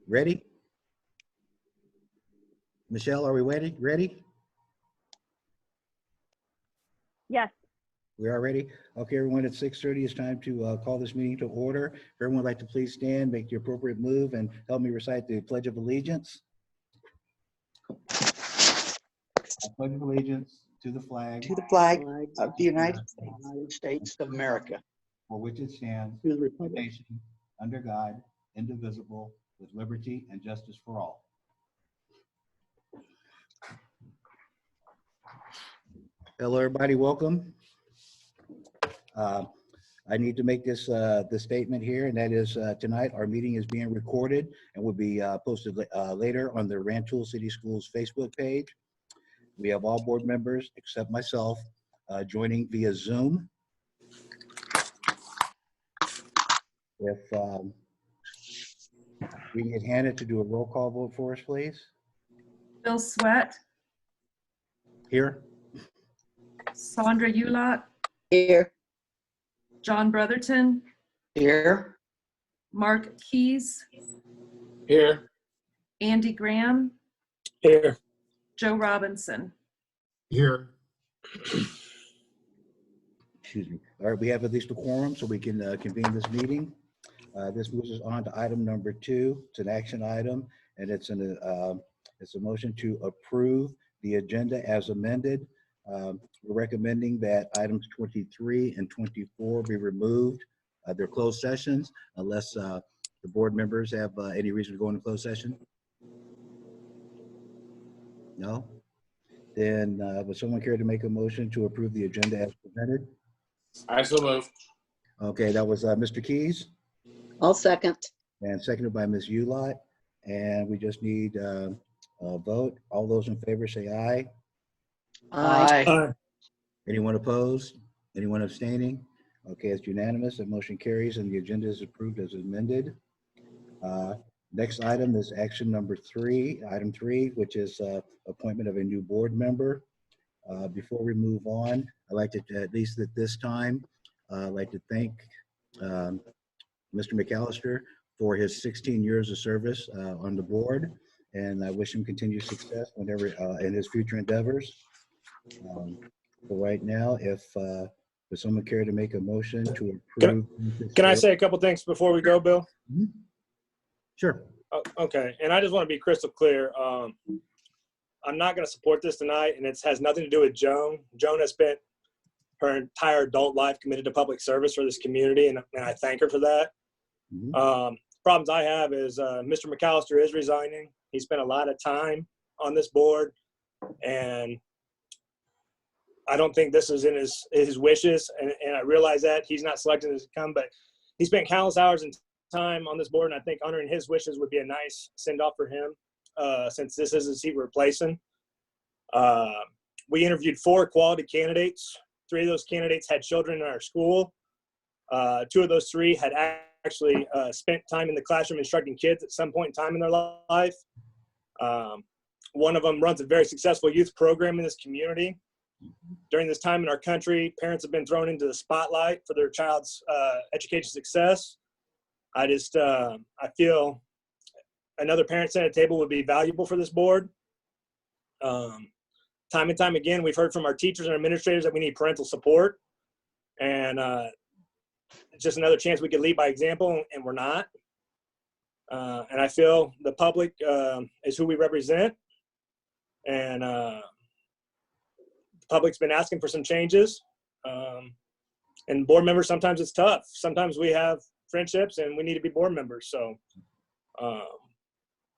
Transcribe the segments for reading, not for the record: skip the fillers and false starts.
Ready? Michelle, are we ready? Ready? Yes. We are ready. Okay, everyone, at 6:30, it's time to call this meeting to order. If everyone would like to please stand, make the appropriate move, and help me recite the Pledge of Allegiance. I pledge of allegiance to the flag of the United States of America, for which it stands, to the one republic nation, under God, indivisible, with liberty and justice for all. Hello, everybody. Welcome. I need to make this statement here, and that is tonight our meeting is being recorded and will be posted later on the Rantoul City Schools Facebook page. We have all board members except myself joining via Zoom. If we can get Hannah to do a roll call vote for us, please. Bill Sweat, Here. Sandra Ulott, here. John Brotherton, Here. Mark Keys, Here. Andy Graham, Here. Joe Robinson. Here. Excuse me. All right, we have at least a quorum, so we can convene this meeting. This moves us on to item number 2. It's an action item, and it's a motion to approve the agenda as amended. We're recommending that items 23 and 24 be removed. They're closed sessions unless the board members have any reason to go into closed session. No? Then would someone care to make a motion to approve the agenda as presented? I so move. Okay, that was Mr. Keys I'll second. and seconded by Ms. Ulott. And we just need a vote. All those in favor say aye. Aye. Anyone opposed? Anyone abstaining? Okay, it's unanimous. The motion carries and the agenda is approved as amended. Next item is action number 3, item 3, which is appointment of a new board member. Before we move on, I'd like to, at least at this time, I'd like to thank Mr. McAllister for his 16 years of service on the board, and I wish him continued success whenever in his future endeavors. For right now, if would someone care to make a motion to approve? Can I say a couple things before we go, Bill? Mhm. Sure. Oh, okay, and I just want to be crystal clear. I'm not going to support this tonight, and it has nothing to do with Joan. Joan has spent her entire adult life committed to public service for this community, and I thank her for that. Mhm. Problems I have is Mr. McAllister is resigning. He spent a lot of time on this board, and I don't think this is in his wishes, and I realize that he's not selecting this to come, but he spent countless hours and time on this board, and I think honoring his wishes would be a nice send-off for him, since this is a seat we're replacing. We interviewed 4 quality candidates. 3 of those candidates had children in our school. 2 of those 3 had actually spent time in the classroom instructing kids at some point in time in their life. One of them runs a very successful youth program in this community. During this time in our country, parents have been thrown into the spotlight for their child's education success. I feel another parent at a table would be valuable for this board. Time and time again, we've heard from our teachers and administrators that we need parental support. And it's just another chance we could lead by example, and we're not. And I feel the public is who we represent. And the public's been asking for some changes. And board members, sometimes it's tough. Sometimes we have friendships and we need to be board members. So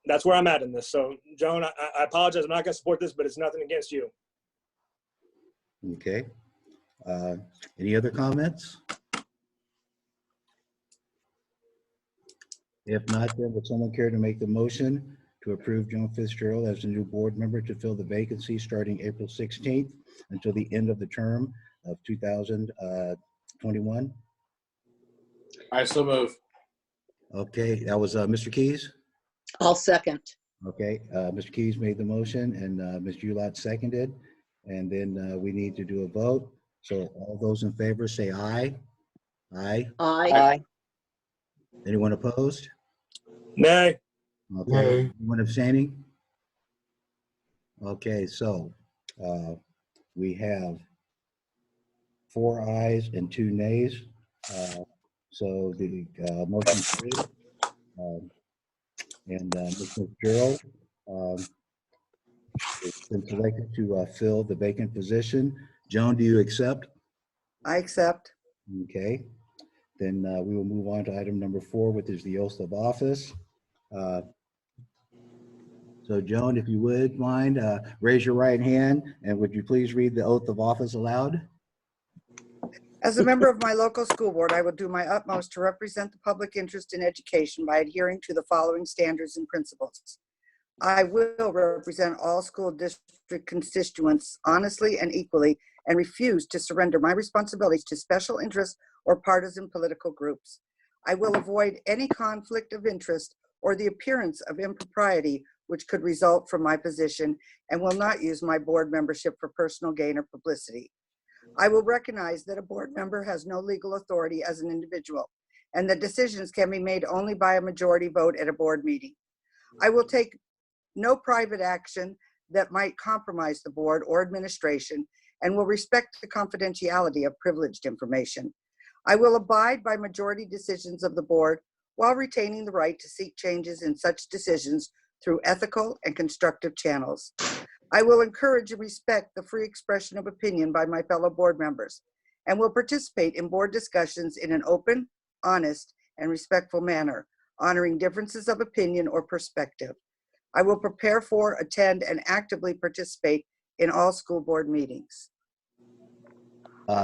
that's where I'm at in this. So Joan, I apologize. I'm not going to support this, but it's nothing against you. Okay. Any other comments? If not, then would someone care to make the motion to approve Joan Fitzgerald as the new board member to fill the vacancy starting April 16th until the end of the term of 2021? I so move. Okay, that was Mr. Keys. I'll second. Okay, Mr. Keys made the motion and Ms. Ulott seconded. And then we need to do a vote. So all those in favor say aye. Aye. Aye. Anyone opposed? Nay. Okay, anyone abstaining? Okay, so we have 4 ayes and 2 nays. So the motion carried. And Ms. Fitzgerald has been selected to fill the vacant position. Joan, do you accept? I accept. Okay. Then we will move on to item number 4, which is the oath of office. So Joan, if you would mind, raise your right hand, and would you please read the oath of office aloud? As a member of my local school board, I will do my utmost to represent the public interest in education by adhering to the following standards and principles. I will represent all school district constituents honestly and equally and refuse to surrender my responsibilities to special interests or partisan political groups. I will avoid any conflict of interest or the appearance of impropriety which could result from my position and will not use my board membership for personal gain or publicity. I will recognize that a board member has no legal authority as an individual and that decisions can be made only by a majority vote at a board meeting. I will take no private action that might compromise the board or administration and will respect the confidentiality of privileged information. I will abide by majority decisions of the board while retaining the right to seek changes in such decisions through ethical and constructive channels. I will encourage and respect the free expression of opinion by my fellow board members and will participate in board discussions in an open, honest, and respectful manner, honoring differences of opinion or perspective. I will prepare for, attend, and actively participate in all school board meetings.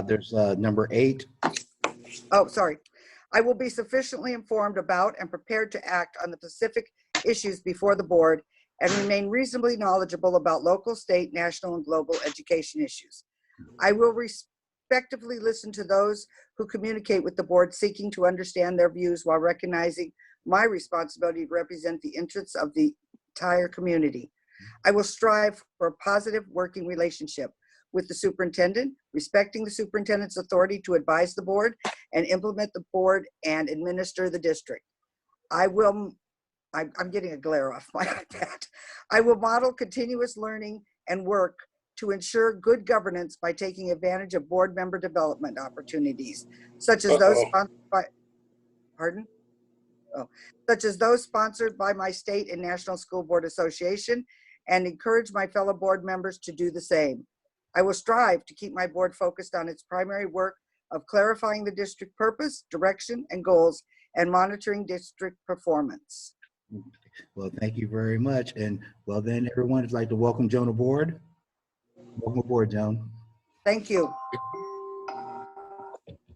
There's number 8. Oh, sorry. I will be sufficiently informed about and prepared to act on the specific issues before the board and remain reasonably knowledgeable about local, state, national, and global education issues. I will respectively listen to those who communicate with the board seeking to understand their views while recognizing my responsibility to represent the interests of the entire community. I will strive for a positive working relationship with the superintendent, respecting the superintendent's authority to advise the board and implement the board and administer the district. I'm getting a glare off my iPad. I will model continuous learning and work to ensure good governance by taking advantage of board member development opportunities, such as those sponsored by, pardon? Oh, such as those sponsored by my state and national school board association, and encourage my fellow board members to do the same. I will strive to keep my board focused on its primary work of clarifying the district purpose, direction, and goals, and monitoring district performance. Well, thank you very much. And well, then everyone would like to welcome Joan aboard. Welcome aboard, Joan. Thank you.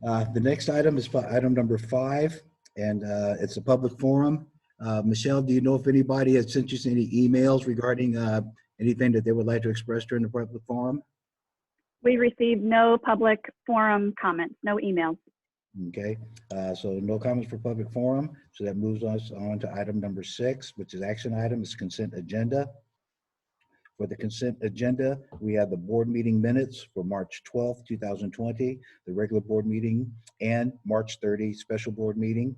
The next item is item number 5, and it's a public forum. Michelle, do you know if anybody has sent you any emails regarding anything that they would like to express during the public forum? We received no public forum comments, no emails. Okay, so no comments for public forum. So that moves us on to item number 6, which is action item, is consent agenda. For the consent agenda, we have the board meeting minutes for March 12th, 2020, the regular board meeting, and March 30 special board meeting.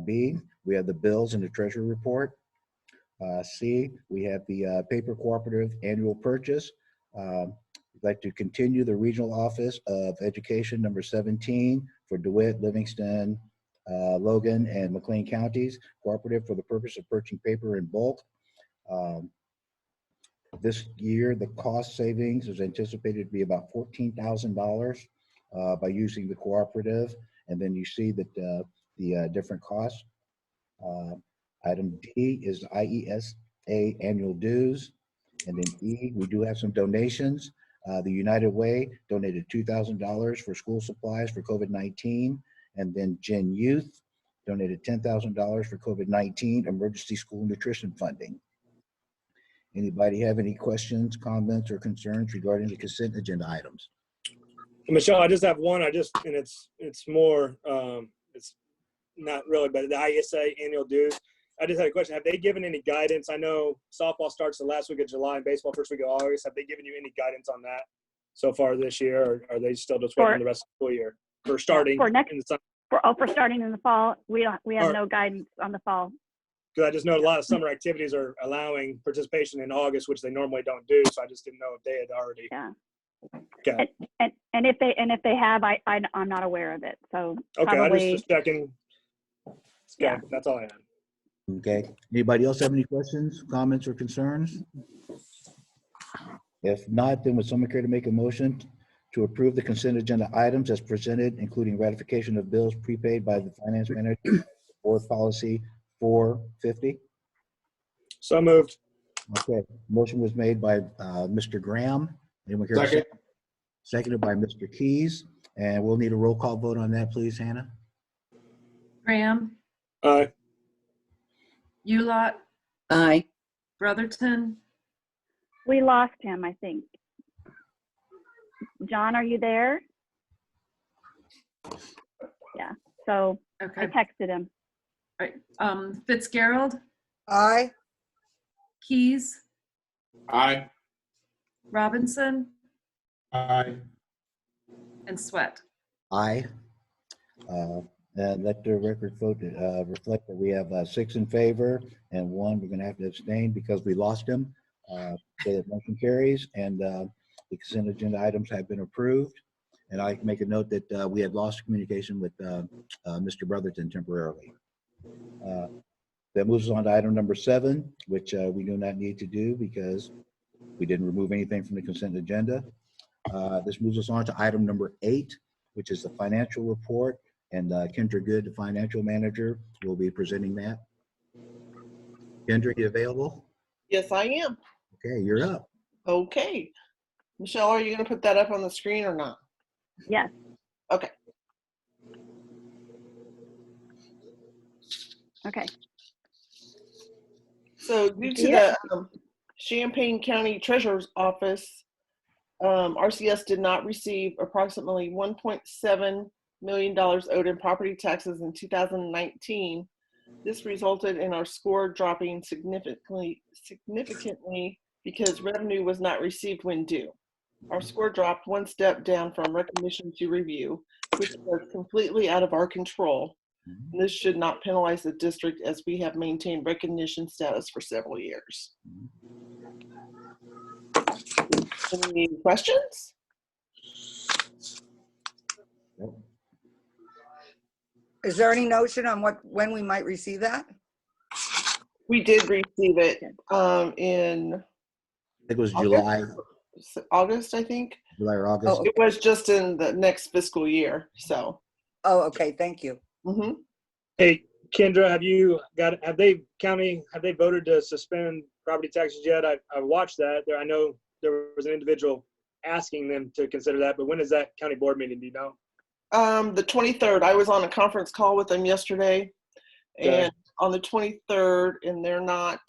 B, we have the bills and the treasury report. C, we have the paper cooperative annual purchase. We'd like to continue the regional office of education number 17 for DeWitt, Livingston, Logan, and McLean counties cooperative for the purpose of purchasing paper in bulk. This year, the cost savings is anticipated to be about $14,000 by using the cooperative. And then you see that the different costs. Item D is the IESA annual dues. And then E, we do have some donations. The United Way donated $2,000 for school supplies for COVID-19. And then Gen Youth donated $10,000 for COVID-19 emergency school nutrition funding. Anybody have any questions, comments, or concerns regarding the consent agenda items? Michelle, I just have one. And it's more, it's not really, but the ISA annual dues. I just had a question. Have they given any guidance? I know softball starts the last week of July and baseball first week of August. Have they given you any guidance on that so far this year, or are they still just waiting on the rest of the school year for starting For next, in the summer? for starting in the fall, we have no guidance on the fall. because I just know a lot of summer activities are allowing participation in August, which they normally don't do. So I just didn't know if they had already. Yeah. Okay. And if they have, I'm not aware of it. So Okay. I probably, just checking. Okay. Yeah. That's all I had. Okay. Anybody else have any questions, comments, or concerns? If not, then would someone care to make a motion to approve the consent agenda items as presented, including ratification of bills prepaid by the finance manager, board policy 450? So moved. Okay, motion was made by Mr. Graham. Anyone care to Second. Seconded by Mr. Keys, and we'll need a roll call vote on that, please, Hannah. Graham, Aye. Ulot, Aye. Brotherton, we lost him, I think. John, are you there? Yeah, so I okay. texted him. All right. Fitzgerald, Aye. Keys, Aye. Robinson, Aye. and Sweat. Aye. And let the record vote reflect that we have 6 in favor and 1 we're going to have to abstain because we lost him. So that motion carries, and the consent agenda items have been approved. And I make a note that we had lost communication with Mr. Brotherton temporarily. That moves us on to item number 7, which we do not need to do because we didn't remove anything from the consent agenda. This moves us on to item number 8, which is the financial report. And Kendra Good, the financial manager, will be presenting that. Kendra, you available? Yes, I am. Okay, you're up. Okay. Michelle, are you going to put that up on the screen or not? Yes, Okay. okay. So due to Yeah. the Champaign County Treasurer's Office, RCS did not receive approximately $1.7 million owed in property taxes in 2019. This resulted in our score dropping significantly because revenue was not received when due. Our score dropped 1 step down from recognition to review, which was completely out of our control. And this should not penalize the district as we have maintained recognition status for several years. Any questions? Is there any notion on when we might receive that? We did receive it in I think it was July August, I think. or August. Oh, It was just in the next fiscal year, so. Oh, okay, thank you. Mhm. Hey, Kendra, have they voted to suspend property taxes yet? I watched that. I know there was an individual asking them to consider that, but when is that county board meeting? Do you know? The 23rd, I was on a conference call with them yesterday, Okay. and on the 23rd, and they're not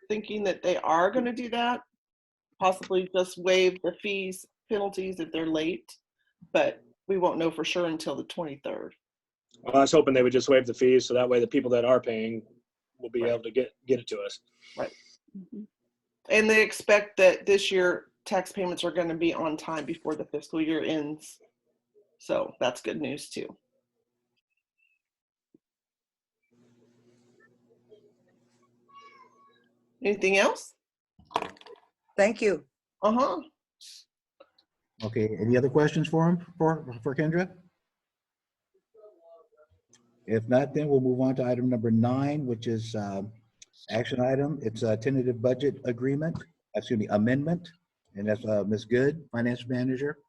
thinking that they are going to do that. Possibly just waive the fees, penalties if they're late, but we won't know for sure until the 23rd. Well, I was hoping they would just waive the fees so that way the people that are paying will be able to get it to us. Right. Mhm. And they expect that this year tax payments are going to be on time before the fiscal year ends. So that's good news too. Anything else? Thank you. Uh-huh. Okay, any other questions for him, for Kendra? If not, then we'll move on to item number 9, which is action item. It's a tentative budget amendment. And that's Ms. Good, finance manager.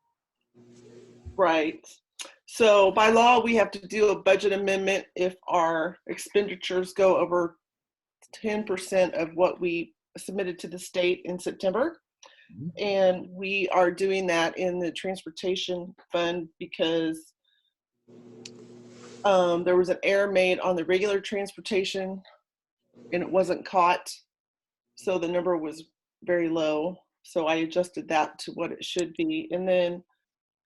Right. So by law, we have to do a budget amendment if our expenditures go over 10% of what we submitted to the state in September. And we are doing that in the transportation fund because there was an error made on the regular transportation and it wasn't caught. So the number was very low. So I adjusted that to what it should be. And then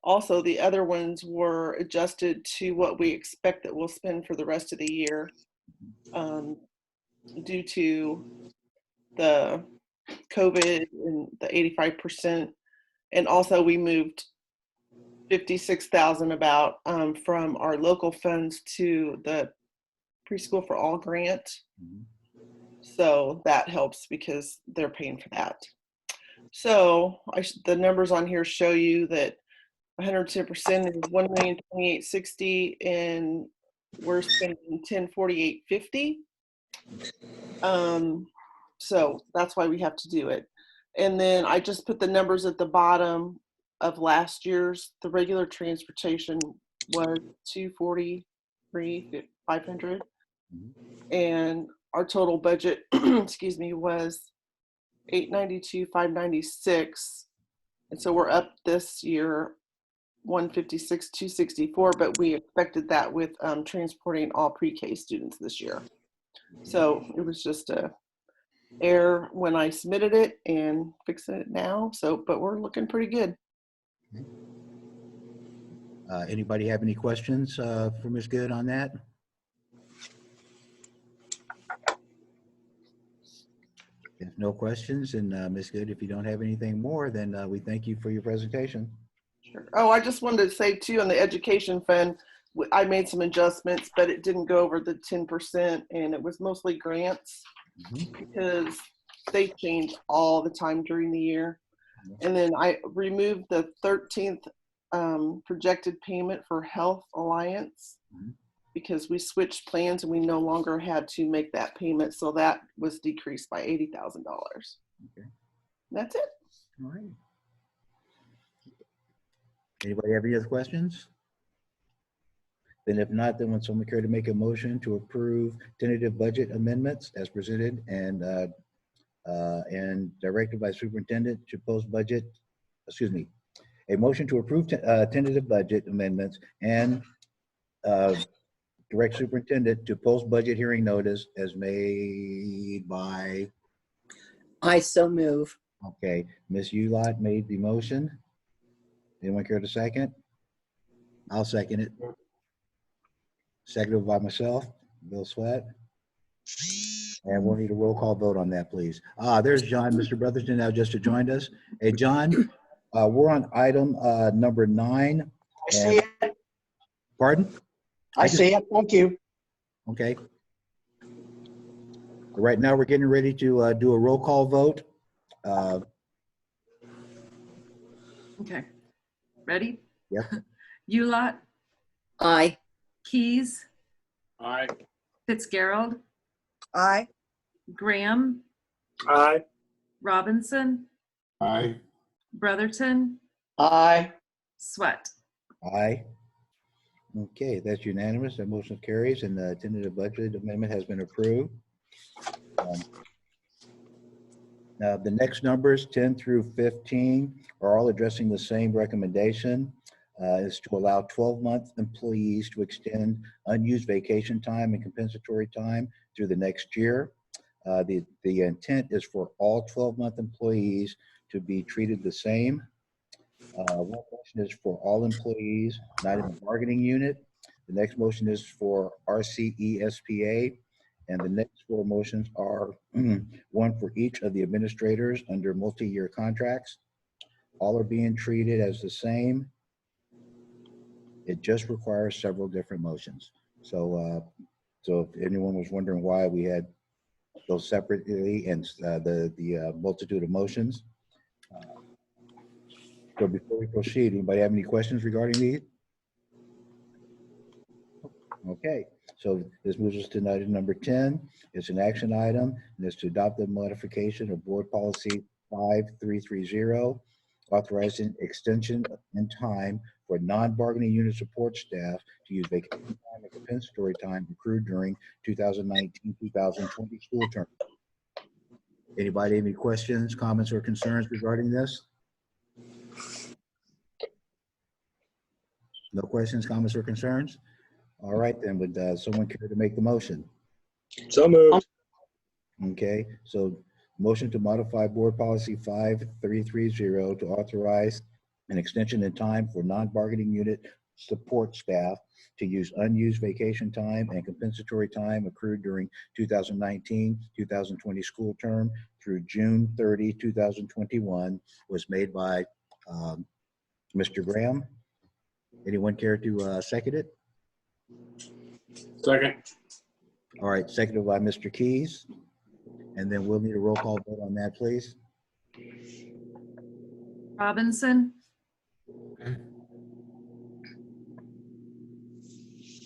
also the other ones were adjusted to what we expect that we'll spend for the rest of the year due to the COVID and the 85%. And also we moved 56,000 about from our local funds to the preschool for all grant. Mhm. So that helps because they're paying for that. So the numbers on here show you that 110% is 1,028,60, and we're spending 1048.50. So that's why we have to do it. And then I just put the numbers at the bottom of last year's. The regular transportation was 243,500, and our total budget, excuse me, was 892,596. And so we're up this year 156,264, but we expected that with transporting all pre-K students this year. So it was just a error when I submitted it and fixing it now. So, but we're looking pretty good. Anybody have any questions for Ms. Good on that? If no questions, and Ms. Good, if you don't have anything more, then we thank you for your presentation. Sure. Oh, I just wanted to say too, on the education fund, I made some adjustments, but it didn't go over the 10%, and it was mostly grants because they change all the time during the year. And then I removed the 13th projected payment for Health Alliance because we switched plans and we no longer had to make that payment. So that was decreased by $80,000. Okay. That's it. All right. Anybody have any other questions? Then if not, then would someone care to make a motion to approve tentative budget amendments as presented and directed by superintendent to post budget, excuse me, a motion to approve tentative budget amendments and direct superintendent to post budget hearing notice as made by, I so move. okay, Ms. Ulot made the motion. Anyone care to second? I'll second it. Seconded by myself, Bill Sweat. And we'll need a roll call vote on that, please. There's John, Mr. Brotherton now just joined us. Hey, John, we're on item number 9. I see it. Pardon? I see it. Thank you. Okay. Right now, we're getting ready to do a roll call vote. Okay. Ready? Yep. Ulot, Aye. Keys, Aye. Fitzgerald, Aye. Graham, Aye. Robinson, Aye. Brotherton, Aye. Sweat. Aye. Okay, that's unanimous. That motion carries, and the tentative budget amendment has been approved. Now, the next numbers, 10 through 15, are all addressing the same recommendation, is to allow 12-month employees to extend unused vacation time and compensatory time through the next year. The intent is for all 12-month employees to be treated the same. One motion is for all employees not in the bargaining unit. The next motion is for RCESPA. And the next 4 motions are one for each of the administrators under multi-year contracts. All are being treated as the same. It just requires several different motions. So, so if anyone was wondering why we had those separately and the multitude of motions. So before we proceed, anybody have any questions regarding these? Okay, so this moves us to item number 10. It's an action item, and it's to adopt the modification of Board Policy 5330, authorizing extension in time for non-bargaining unit support staff to use vacation time and compensatory time accrued during 2019-2020 school term. Anybody have any questions, comments, or concerns regarding this? No questions, comments, or concerns? All right, then, would someone care to make the motion? So moved. Okay, so motion to modify Board Policy 5330 to authorize an extension in time for non-bargaining unit support staff to use unused vacation time and compensatory time accrued during 2019-2020 school term through June 30, 2021 was made by Mr. Graham. Anyone care to second it? Second. All right, seconded by Mr. Keys. And then we'll need a roll call vote on that, please. Robinson,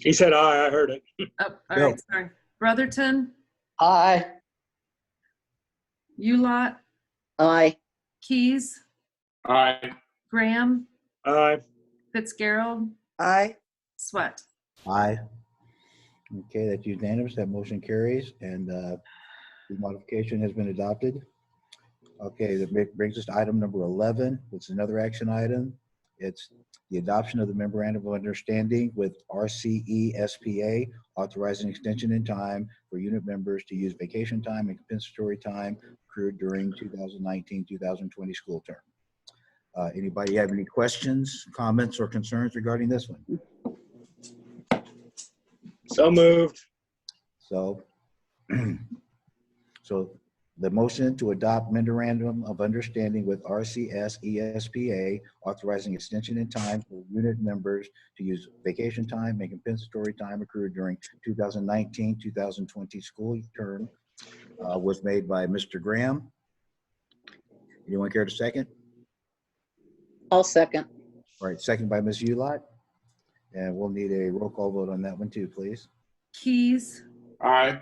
He said aye, I heard it. oh, all Go. right, sorry. Brotherton, Aye. Ulot, Aye. Keys, Aye. Graham, Aye. Fitzgerald, Aye. Swett. Aye. Okay, that's unanimous. That motion carries, and the modification has been adopted. Okay, that brings us to item number 11, which is another action item. It's the adoption of the memorandum of understanding with RCE SPA, authorizing extension in time for unit members to use vacation time and compensatory time accrued during 2019-2020 school term. Anybody have any questions, comments, or concerns regarding this one? So moved. So, so the motion to adopt memorandum of understanding with RCS ESPA authorizing extension in time for unit members to use vacation time and compensatory time accrued during 2019-2020 school term was made by Mr. Graham. Anyone care to second? I'll second. All right, second by Ms. Ulot. And we'll need a roll call vote on that one too, please. Keys, Aye.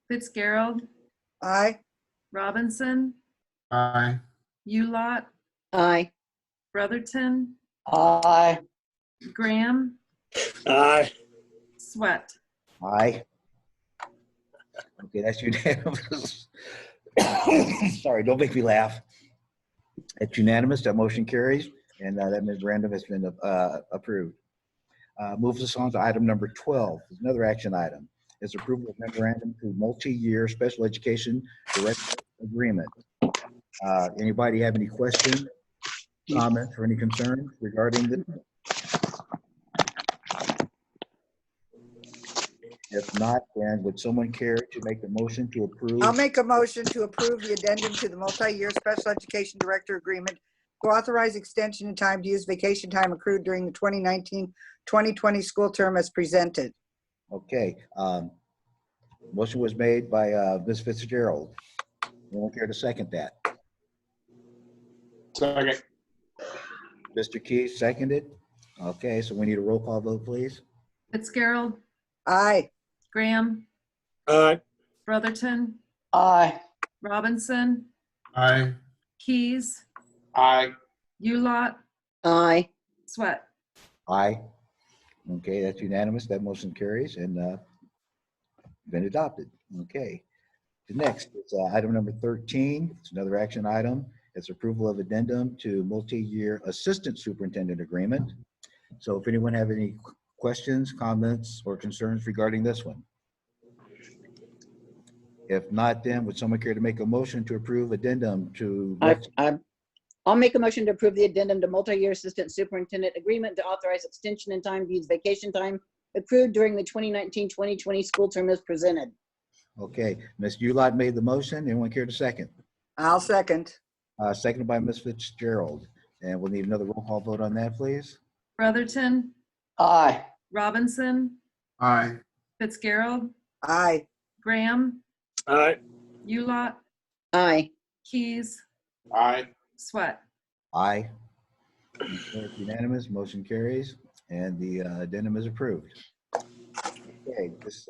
Fitzgerald, Aye. Robinson, Aye. Ulot, Aye. Brotherton, Aye. Graham, Aye. Swett. Aye. Okay, that's unanimous. Sorry, don't make me laugh. It's unanimous. That motion carries, and that memorandum has been approved. Moves us on to item number 12. It's another action item. It's approval of memorandum to multi-year special education director agreement. Anybody have any questions, comments, or any concerns regarding this? If not, then would someone care to make the motion to approve? I'll make a motion to approve the addendum to the multi-year special education director agreement to authorize extension in time to use vacation time accrued during the 2019-2020 school term as presented. Okay. Motion was made by Ms. Fitzgerald. Anyone care to second that? Second. Mr. Keys seconded. Okay, so we need a roll call vote, please. Fitzgerald, Aye. Graham, Aye. Brotherton, Aye. Robinson, Aye. Keys, Aye. Ulot, Aye. Swett. Aye. Okay, that's unanimous. That motion carries and been adopted. Okay. The next is item number 13. It's another action item. It's approval of addendum to multi-year assistant superintendent agreement. So if anyone have any questions, comments, or concerns regarding this one? If not, then would someone care to make a motion to approve addendum to? I'll make a motion to approve the addendum to multi-year assistant superintendent agreement to authorize extension in time to use vacation time accrued during the 2019-2020 school term as presented. Okay, Ms. Ulot made the motion. Anyone care to second? I'll second. Seconded by Ms. Fitzgerald. And we'll need another roll call vote on that, please. Brotherton, Aye. Robinson, Aye. Fitzgerald, Aye. Graham, Aye. Ulot, Aye. Keys, Aye. Swett. Aye. Okay, it's unanimous, motion carries, and the addendum is approved. Okay, this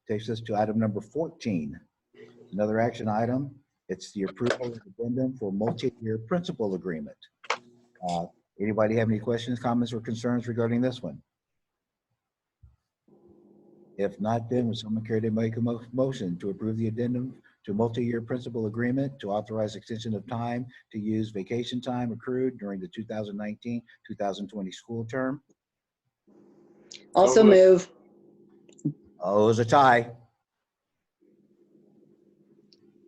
takes us to item number 14. Another action item. It's the approval of addendum for multi-year principal agreement. Anybody have any questions, comments, or concerns regarding this one? If not, then would someone care to make a motion to approve the addendum to multi-year principal agreement to authorize extension of time to use vacation time accrued during the 2019-2020 school term? Also So moved. move. Oh, it was a tie.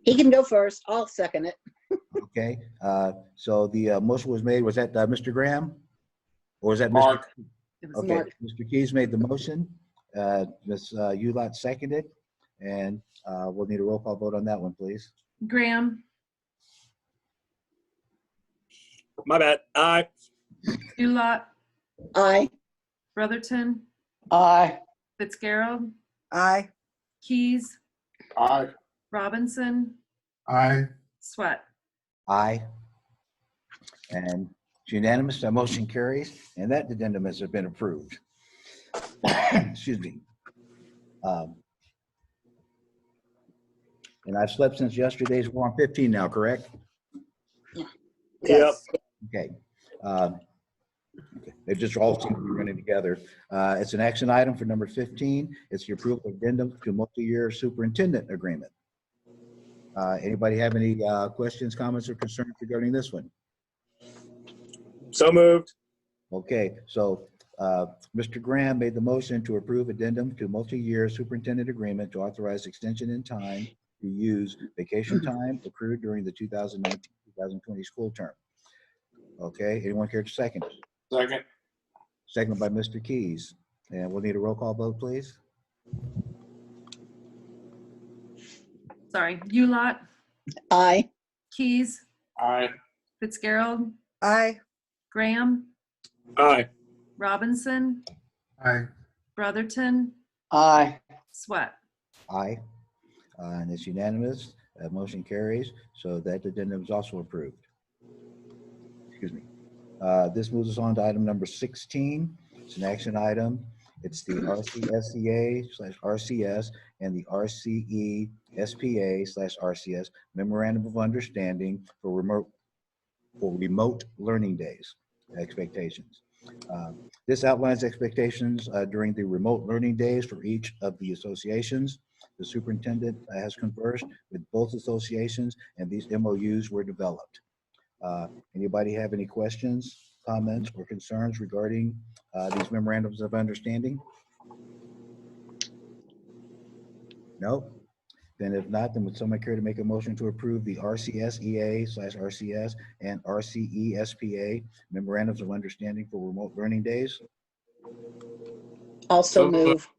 He can go first. I'll second it. Okay, so the motion was made, was that Mr. Graham? Or was that Mr.? Mark. It was Okay, Mark. Mr. Keys made the motion. Ms. Ulot seconded, and we'll need a roll call vote on that one, please. Graham, My bad. Aye. Ulot, Aye. Brotherton, Aye. Fitzgerald, Aye. Keys, Aye. Robinson, Aye. Sweat. Aye. And it's unanimous, that motion carries, and that addendum has been approved. Excuse me. And I've slept since yesterday's, we're on 15 now, correct? Yes. Okay. Okay. They just all seem to be running together. It's an action item for number 15. It's the approval of addendum to multi-year superintendent agreement. Anybody have any questions, comments, or concerns regarding this one? So moved. Okay, so Mr. Graham made the motion to approve addendum to multi-year superintendent agreement to authorize extension in time to use vacation time accrued during the 2019-2020 school term. Okay, anyone care to second? Second. Second by Mr. Keys. And we'll need a roll call vote, please. Sorry, Ulot, Aye. Keys, Aye. Fitzgerald, Aye. Graham, Aye. Robinson, Aye. Brotherton, Aye. Sweat. Aye. And it's unanimous. Motion carries. So that addendum is also approved. Excuse me. This moves us on to item number 16. It's an action item. It's the RCSEA/RCS and the RCE-SPA/RCS Memorandum of Understanding for remote learning days expectations. This outlines expectations during the remote learning days for each of the associations. The superintendent has conversed with both associations, and these MOUs were developed. Anybody have any questions, comments, or concerns regarding these memorandums of understanding? No? Then if not, then would someone care to make a motion to approve the RCSEA/RCS and RCE-SPA memorandums of understanding for remote learning days? Also So move.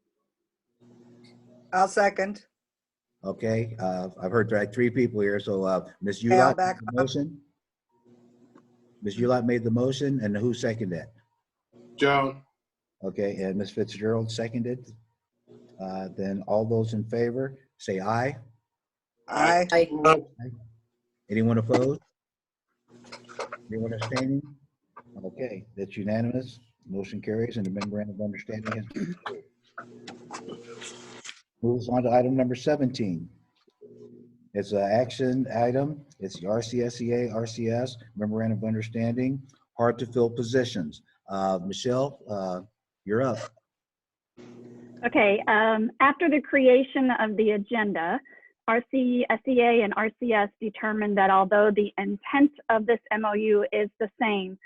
I'll second. Okay, I've heard like 3 people here, so Ms. Yeah, I'll Ulot back made the motion. Ms. Ulot made the motion, and who seconded that? Joan. Okay, and Ms. Fitzgerald seconded. Then all those in favor, say aye. Aye. Aye. Anyone opposed? Anyone abstaining? Okay, that's unanimous. Motion carries and the memorandum of understanding has been approved. Moves on to item number 17. It's an action item. It's the RCSEA/RCS memorandum of understanding, hard to fill positions. Michelle, you're up. Okay, after the creation of the agenda, RCE, SEA, and RCS determined that although the intent of this MOU is the same,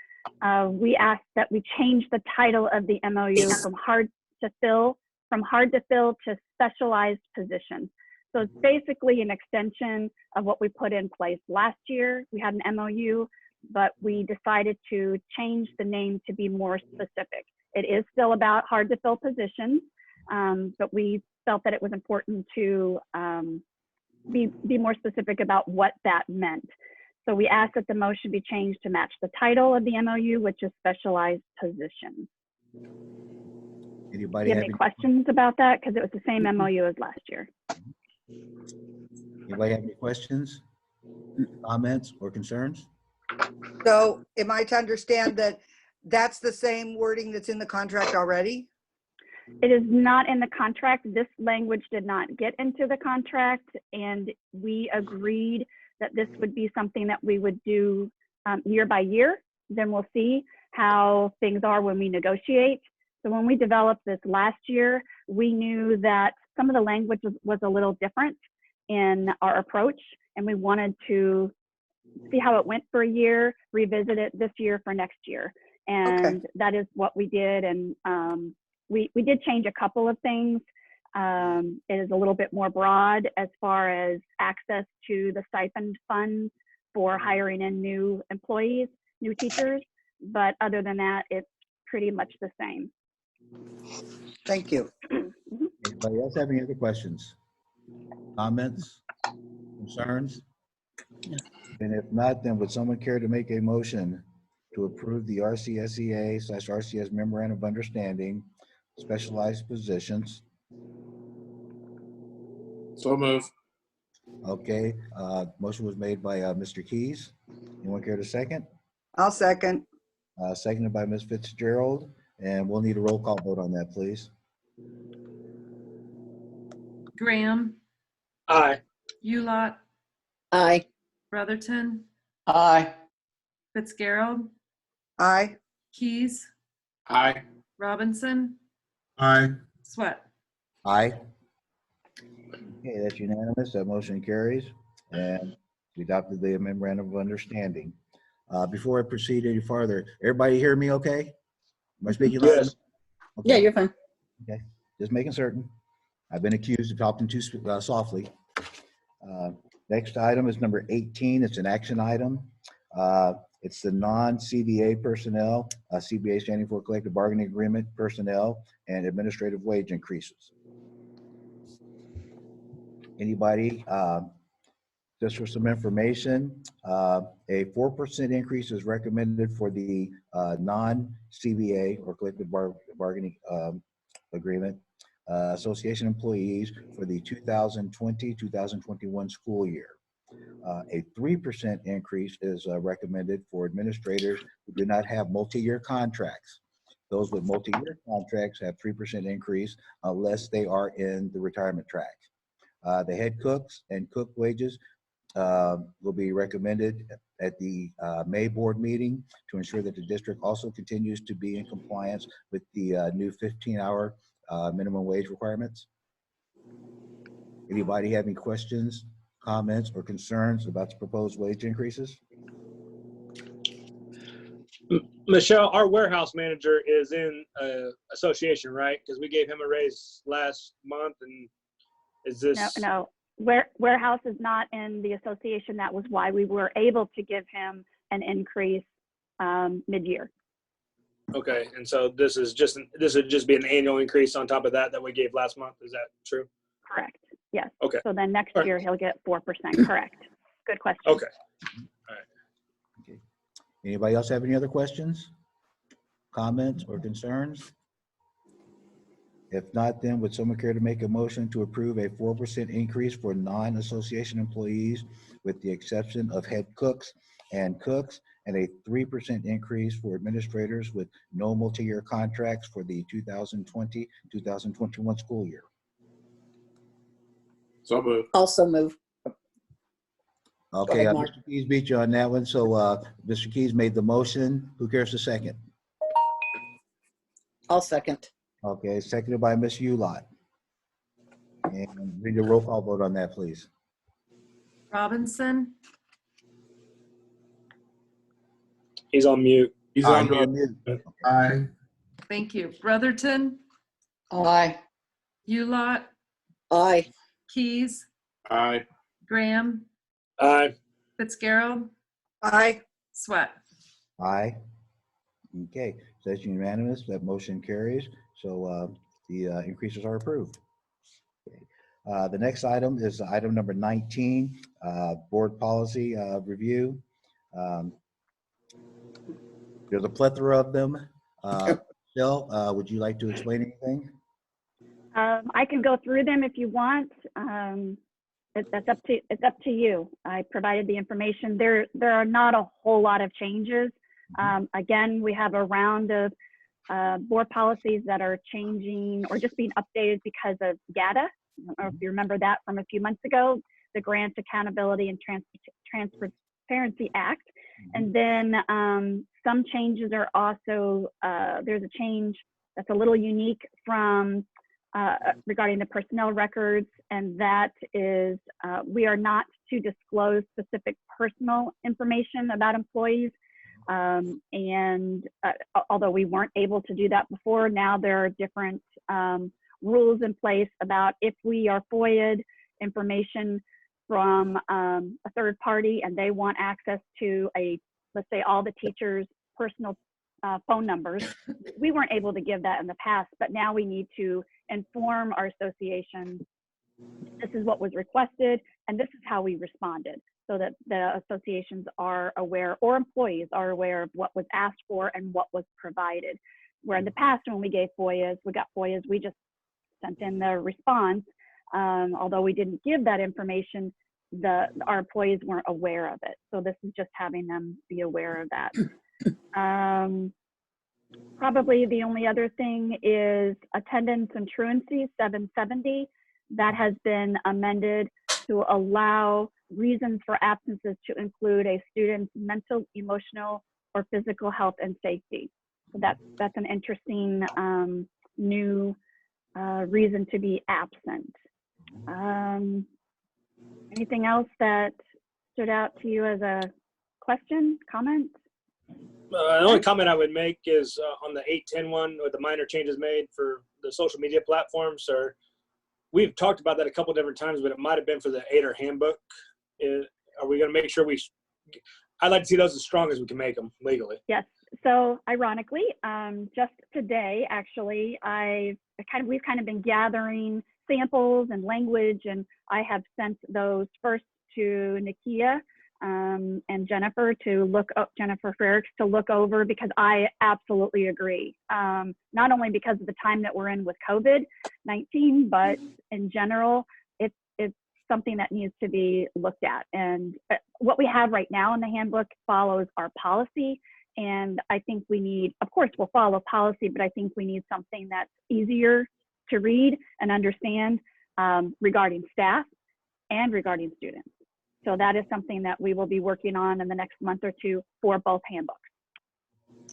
we asked that we change the title of the MOU from hard to fill to specialized positions. So it's basically an extension of what we put in place last year. We had an MOU, but we decided to change the name to be more specific. It is still about hard to fill positions, but we felt that it was important to be more specific about what that meant. So we asked that the motion be changed to match the title of the MOU, which is specialized positions. Do Anybody you have have any questions about that? Because it was the same MOU as last year. anybody have any questions, comments, or concerns? So am I to understand that that's the same wording that's in the contract already? It is not in the contract. This language did not get into the contract, and we agreed that this would be something that we would do year by year. Then we'll see how things are when we negotiate. So when we developed this last year, we knew that some of the language was a little different in our approach, and we wanted to see how it went for a year, revisit it this year for next year. And that is what we did. And we did change a couple of things. It is a little bit more broad as far as access to the stipend funds for hiring in new employees, new teachers. But other than that, it's pretty much the same. Thank you. Anybody else have any other questions, comments, concerns? And if not, then would someone care to make a motion to approve the RCSEA/RCS memorandum of understanding, specialized positions? So move. Okay, motion was made by Mr. Keys. Anyone care to second? I'll second. Seconded by Ms. Fitzgerald, and we'll need a roll call vote on that, please. Graham, Aye. Ulot, Aye. Brotherton, Aye. Fitzgerald, Aye. Keys, Aye. Robinson, Aye. Sweat. Aye. Okay, that's unanimous. That motion carries, and we adopted the memorandum of understanding. Before I proceed any farther, everybody hear me okay? Am I speaking loud enough? Yes. Okay. Yeah, you're fine. Okay, just making certain. I've been accused of talking too softly. Next item is number 18. It's an action item. It's the non-CBA personnel, CBA standing for collective bargaining agreement personnel and administrative wage increases. Anybody? Just for some information, a 4% increase is recommended for the non-CBA or collective bargaining agreement association employees for the 2020-2021 school year. A 3% increase is recommended for administrators who do not have multi-year contracts. Those with multi-year contracts have 3% increase unless they are in the retirement track. The head cooks and cook wages will be recommended at the May board meeting to ensure that the district also continues to be in compliance with the new 15-hour minimum wage requirements. Anybody have any questions, comments, or concerns about the proposed wage increases? Michelle, our warehouse manager is in association, right? Because we gave him a raise last month, and is this? No. Warehouse is not in the association. That was why we were able to give him an increase mid-year. Okay, and so this would just be an annual increase on top of that we gave last month. Is that true? Correct. Yes. Okay. So then next All right. year he'll get 4%. Correct. Good question. Okay. Okay. Anybody else have any other questions, comments, or concerns? If not, then would someone care to make a motion to approve a 4% increase for non-association employees with the exception of head cooks and cooks, and a 3% increase for administrators with no multi-year contracts for the 2020-2021 school year? So move. Also move. Okay, ahead, Mark. Mr. Keys beat you on that one. So Mr. Keys made the motion. Who cares to second? I'll second. Okay, seconded by Ms. Ulot. And read a roll call vote on that, please. Robinson, He's on mute. He's Aye, on you're mute. mute. Aye. thank you. Brotherton, Aye. Ulot, Aye. Keys, Aye. Graham, Aye. Fitzgerald, Aye. Sweat. Aye. Okay, so that's unanimous. That motion carries. So the increases are approved. Okay. The next item is item number 19, board policy review. There's a plethora of them. Michelle, would you like to explain anything? I can go through them if you want. It's up to you. I provided the information. There are not a whole lot of changes. Again, we have a round of board policies that are changing or just being updated because of data. I don't know if you remember that from a few months ago, the Grant Accountability and Transparency Act. And then some changes are also, there's a change that's a little unique from regarding the personnel records, and that is we are not to disclose specific personal information about employees. Although we weren't able to do that before, now there are different rules in place about if we are FOIA'd information from a third party and they want access to let's say all the teachers' personal phone numbers. We weren't able to give that in the past, but now we need to inform our association, this is what was requested and this is how we responded, so that the associations are aware, or employees are aware, of what was asked for and what was provided. Where in the past, when we got FOIAs, we just sent in the response, Although we didn't give that information, our employees weren't aware of it. So this is just having them be aware of that. Probably the only other thing is attendance and truancy 770. That has been amended to allow reasons for absences to include a student's mental, emotional, or physical health and safety. So that's an interesting new reason to be absent. Anything else that stood out to you as a question, comment? The only comment I would make is on the 810 one with the minor changes made for the social media platforms. Or we've talked about that a couple different times, but it might have been for the ADER handbook. Are we going to make sure I'd like to see those as strong as we can make them legally. Yes. So ironically, just today, actually, we've kind of been gathering samples and language, and I have sent those first to Nakia and Jennifer Jennifer Frericks to look over, because I absolutely agree. Not only because of the time that we're in with COVID-19, but in general, it's something that needs to be looked at. And what we have right now in the handbook follows our policy. And I think we need, of course, we'll follow policy, but I think we need something that's easier to read and understand regarding staff and regarding students. So that is something that we will be working on in the next month or two for both handbooks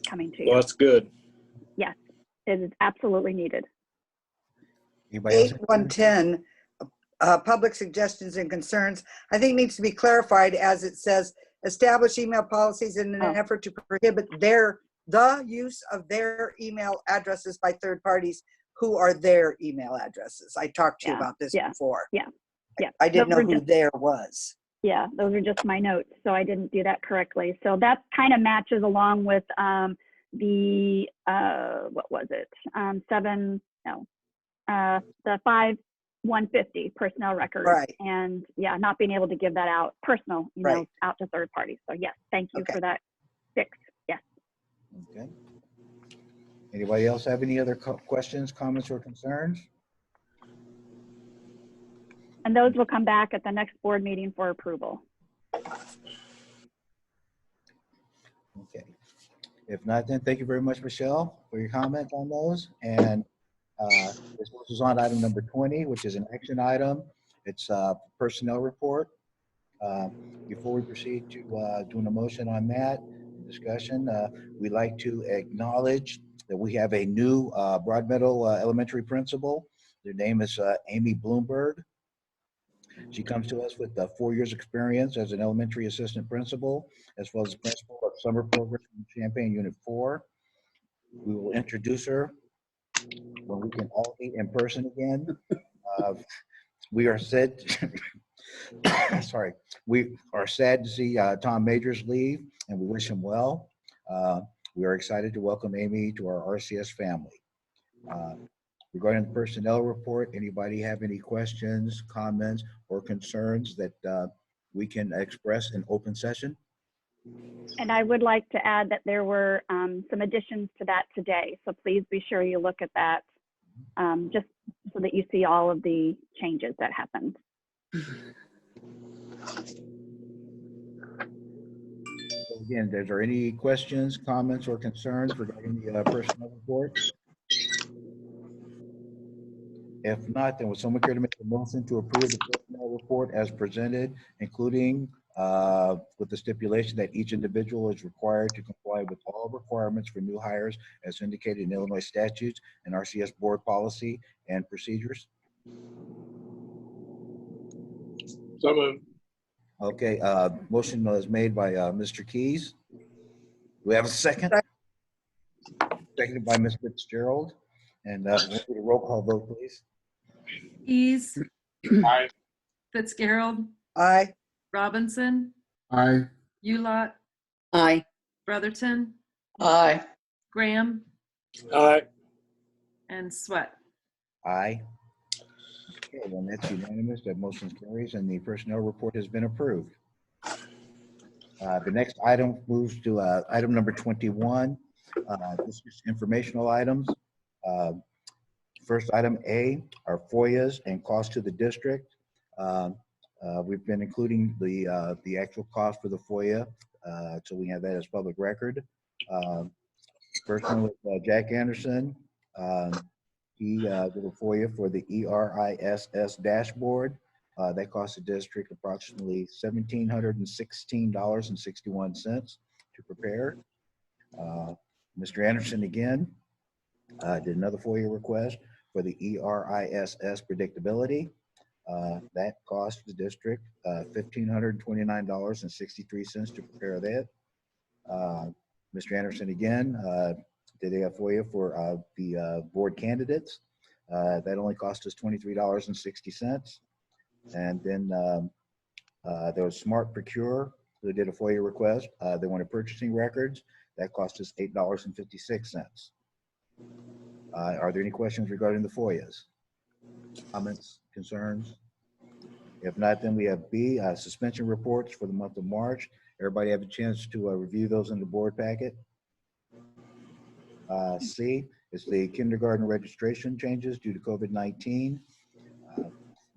coming to you. Well, that's good. Yes, it is absolutely needed. Anybody else? 8110, public suggestions and concerns, I think needs to be clarified as it says, establish email policies in an effort to prohibit the use of their email addresses by third parties who are their email addresses. I talked to you about this before. Yeah. I didn't know who there was. Yeah, those are just my notes, so I didn't do that correctly. So that kind of matches along with the what was it? The 5150 personnel records, Right. and not being able to give that out, personal emails out to third parties. So yes, thank you for that fix. Yes. Okay. Anybody else have any other questions, comments, or concerns? And those will come back at the next board meeting for approval. Okay. If not, then thank you very much, Michelle, for your comments on those. And this moves us on to item number 20, which is an action item. It's a personnel report. Before we proceed to doing a motion on that discussion, we'd like to acknowledge that we have a new Broadmeadow Elementary principal. Their name is Amy Bloomberg. She comes to us with 4 years experience as an elementary assistant principal, as well as principal of summer program in Champaign Unit 4. We will introduce her when we can all meet in person again. We are sad, we are sad to see Tom Majors leave, and we wish him well. We are excited to welcome Amy to our RCS family. Regarding the personnel report, anybody have any questions, comments, or concerns that we can express in open session? And I would like to add that there were some additions to that today. So please be sure you look at that just so that you see all of the changes that happened. So again, is there any questions, comments, or concerns regarding the personnel report? If not, then would someone care to make a motion to approve the personnel report as presented, including with the stipulation that each individual is required to comply with all requirements for new hires as indicated in Illinois statutes and RCS board policy and procedures? So moved. Okay, motion was made by Mr. Keys. Do we have a second? Seconded by Ms. Fitzgerald. And we'll do a roll call vote, please. Keys, Aye. Fitzgerald, Aye. Robinson, Aye. Ulot, Aye. Brotherton, Aye. Graham, All right. and Sweat. Aye. Okay, then that's unanimous. That motion carries and the personnel report has been approved. The next item moves to item number 21. This is informational items. First item A are FOIAs and cost to the district. We've been including the actual cost for the FOIA, so we have that as public record. First one was Jack Anderson. He did a FOIA for the ERISS dashboard. That cost the district approximately $1,716.61 to prepare. Mr. Anderson again did another FOIA request for the ERISS predictability. That cost the district $1,529.63 to prepare that. Mr. Anderson again did a FOIA for the board candidates. That only cost us $23.60. And then there was Smart Procure, who did a FOIA request. They wanted purchasing records. That cost us $8.56. Are there any questions regarding the FOIAs? Comments, concerns? If not, then we have B, suspension reports for the month of March. Everybody have a chance to review those in the board packet. C is the kindergarten registration changes due to COVID-19.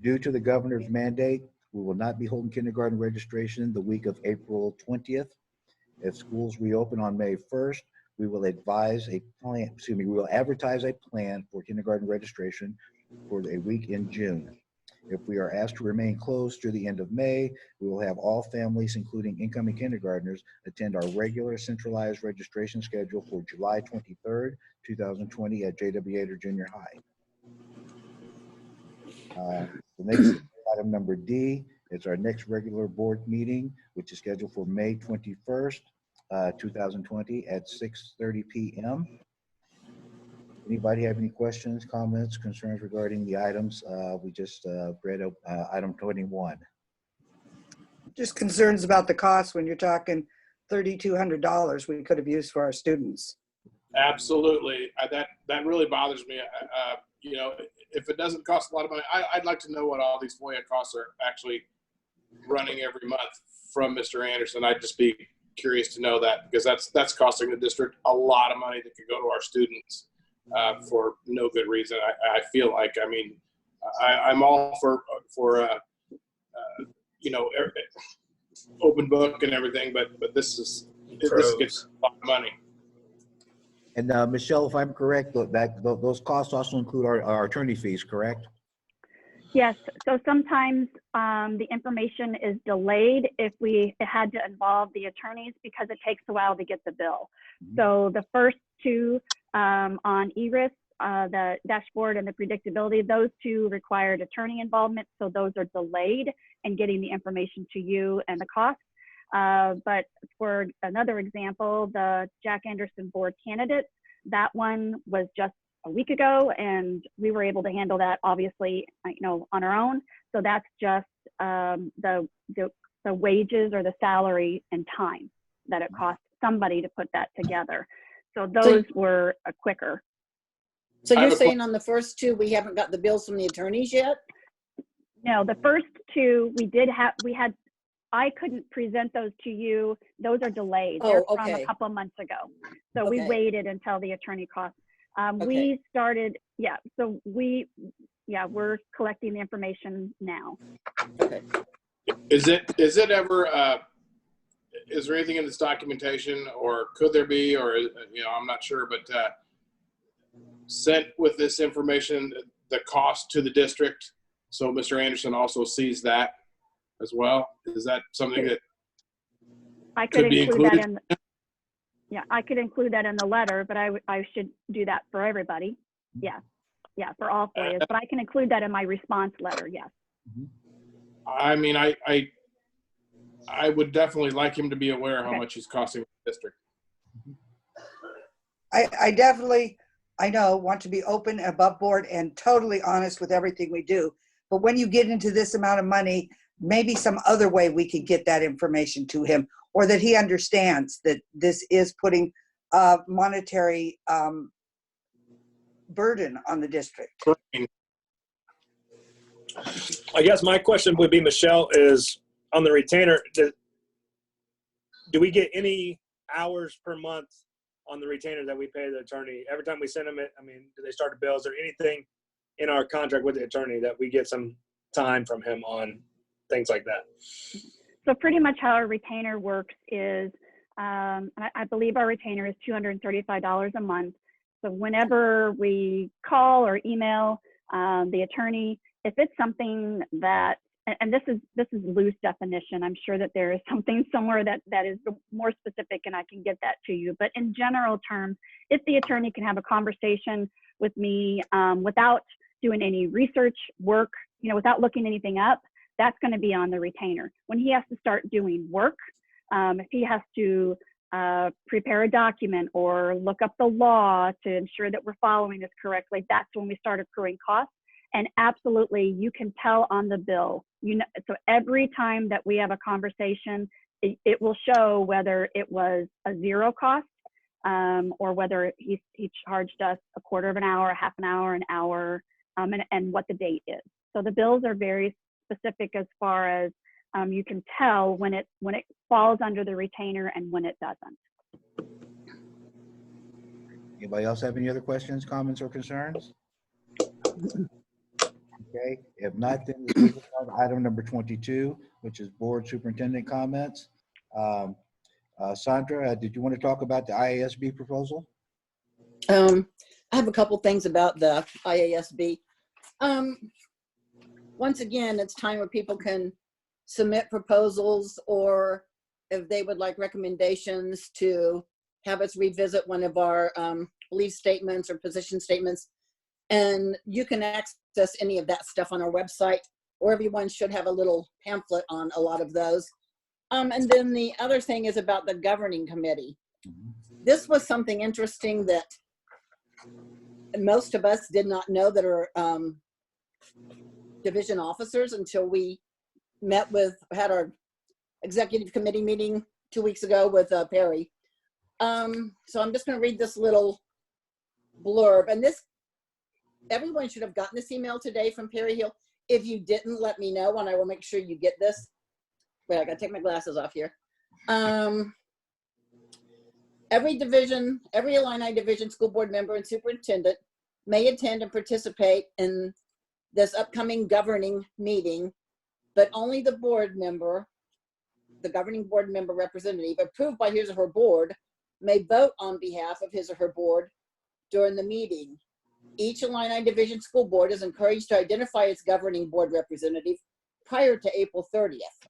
Due to the governor's mandate, we will not be holding kindergarten registration the week of April 20th. If schools reopen on May 1st, we will advise a plan, excuse me, we will advertise a plan for kindergarten registration for a week in June. If we are asked to remain closed through the end of May, we will have all families, including incoming kindergartners, attend our regular centralized registration schedule for July 23rd, 2020 at J.W. Ader Junior High. The next item number D is our next regular board meeting, which is scheduled for May 21st, 2020 at 6:30 p.m. Anybody have any questions, comments, concerns regarding the items we just read? Item 21. Just concerns about the cost when you're talking $3,200 we could have used for our students. Absolutely. That really bothers me. You know, if it doesn't cost a lot of money, I'd like to know what all these FOIA costs are actually running every month from Mr. Anderson. I'd just be curious to know that, because that's costing the district a lot of money that could go to our students for no good reason. I feel like, I mean, I'm all for you know, open book and everything, but this gets a lot of money. And Michelle, if I'm correct, those costs also include our attorney fees, correct? Yes, so sometimes the information is delayed if it had to involve the attorneys, because it takes a while to get the bill. So the first two on ERIS, the dashboard and the predictability, those two required attorney involvement. So those are delayed in getting the information to you and the cost. But for another example, the Jack Anderson board candidate, that one was just a week ago, and we were able to handle that, obviously, you know, on our own. So that's just the wages or the salary and time that it costs somebody to put that together. So those were quicker. So you're saying on the first two, we haven't got the bills from the attorneys yet? No, the first two I couldn't present those to you. Those are delayed. They're from a couple of months ago. So we waited until the attorney costs. We started, so we're collecting the information now. Okay. Is there anything in this documentation, or could there be, or, you know, I'm not sure, but sent with this information, the cost to the district, so Mr. Anderson also sees that as well? Is that something that I could be include that included? I could include that in the letter, but I should do that for everybody. Yeah, for all FOIAs, but I can include that in my response letter, yes. I mean, I would definitely like him to be aware of how much he's costing the district. I definitely, I know, want to be open, above board, and totally honest with everything we do. But when you get into this amount of money, maybe some other way we could get that information to him, or that he understands that this is putting a monetary burden on the district. I guess my question would be, Michelle, is on the retainer, do we get any hours per month on the retainer that we pay the attorney? Every time we send them it, I mean, do they start a bill? Is there anything in our contract with the attorney that we get some time from him on things like that. So pretty much how our retainer works is, I believe our retainer is $235 a month. So whenever we call or email the attorney, if it's something that, and this is loose definition, I'm sure that there is something somewhere that is more specific, and I can get that to you. But in general terms, if the attorney can have a conversation with me without doing any research work, without looking anything up, that's going to be on the retainer. When he has to start doing work, if he has to prepare a document or look up the law to ensure that we're following this correctly, that's when we start accruing costs. And absolutely, you can tell on the bill. So every time that we have a conversation, it will show whether it was a zero cost or whether he charged us a quarter of an hour, a half an hour, an hour, and what the date is. So the bills are very specific as far as you can tell when it falls under the retainer and when it doesn't. Anybody else have any other questions, comments, or concerns? Okay, if not, then let's move on to item number 22, which is board superintendent comments. Sandra, did you want to talk about the IASB proposal? I have a couple things about the IASB. Once again, it's time where people can submit proposals, or if they would like recommendations to have us revisit one of our belief statements or position statements. And you can access any of that stuff on our website, or everyone should have a little pamphlet on a lot of those. And then the other thing is about the governing committee. This was something interesting that most of us did not know that are division officers until we had our executive committee meeting 2 weeks ago with Perry. So I'm just going to read this little blurb, and everyone should have gotten this email today from Perry Hill. If you didn't, let me know, and I will make sure you get this. Wait, I got to take my glasses off here. Every Illini division school board member and superintendent may attend and participate in this upcoming governing meeting, but only the governing board member representative approved by his or her board may vote on behalf of his or her board during the meeting. Each Illini division school board is encouraged to identify its governing board representative prior to April 30th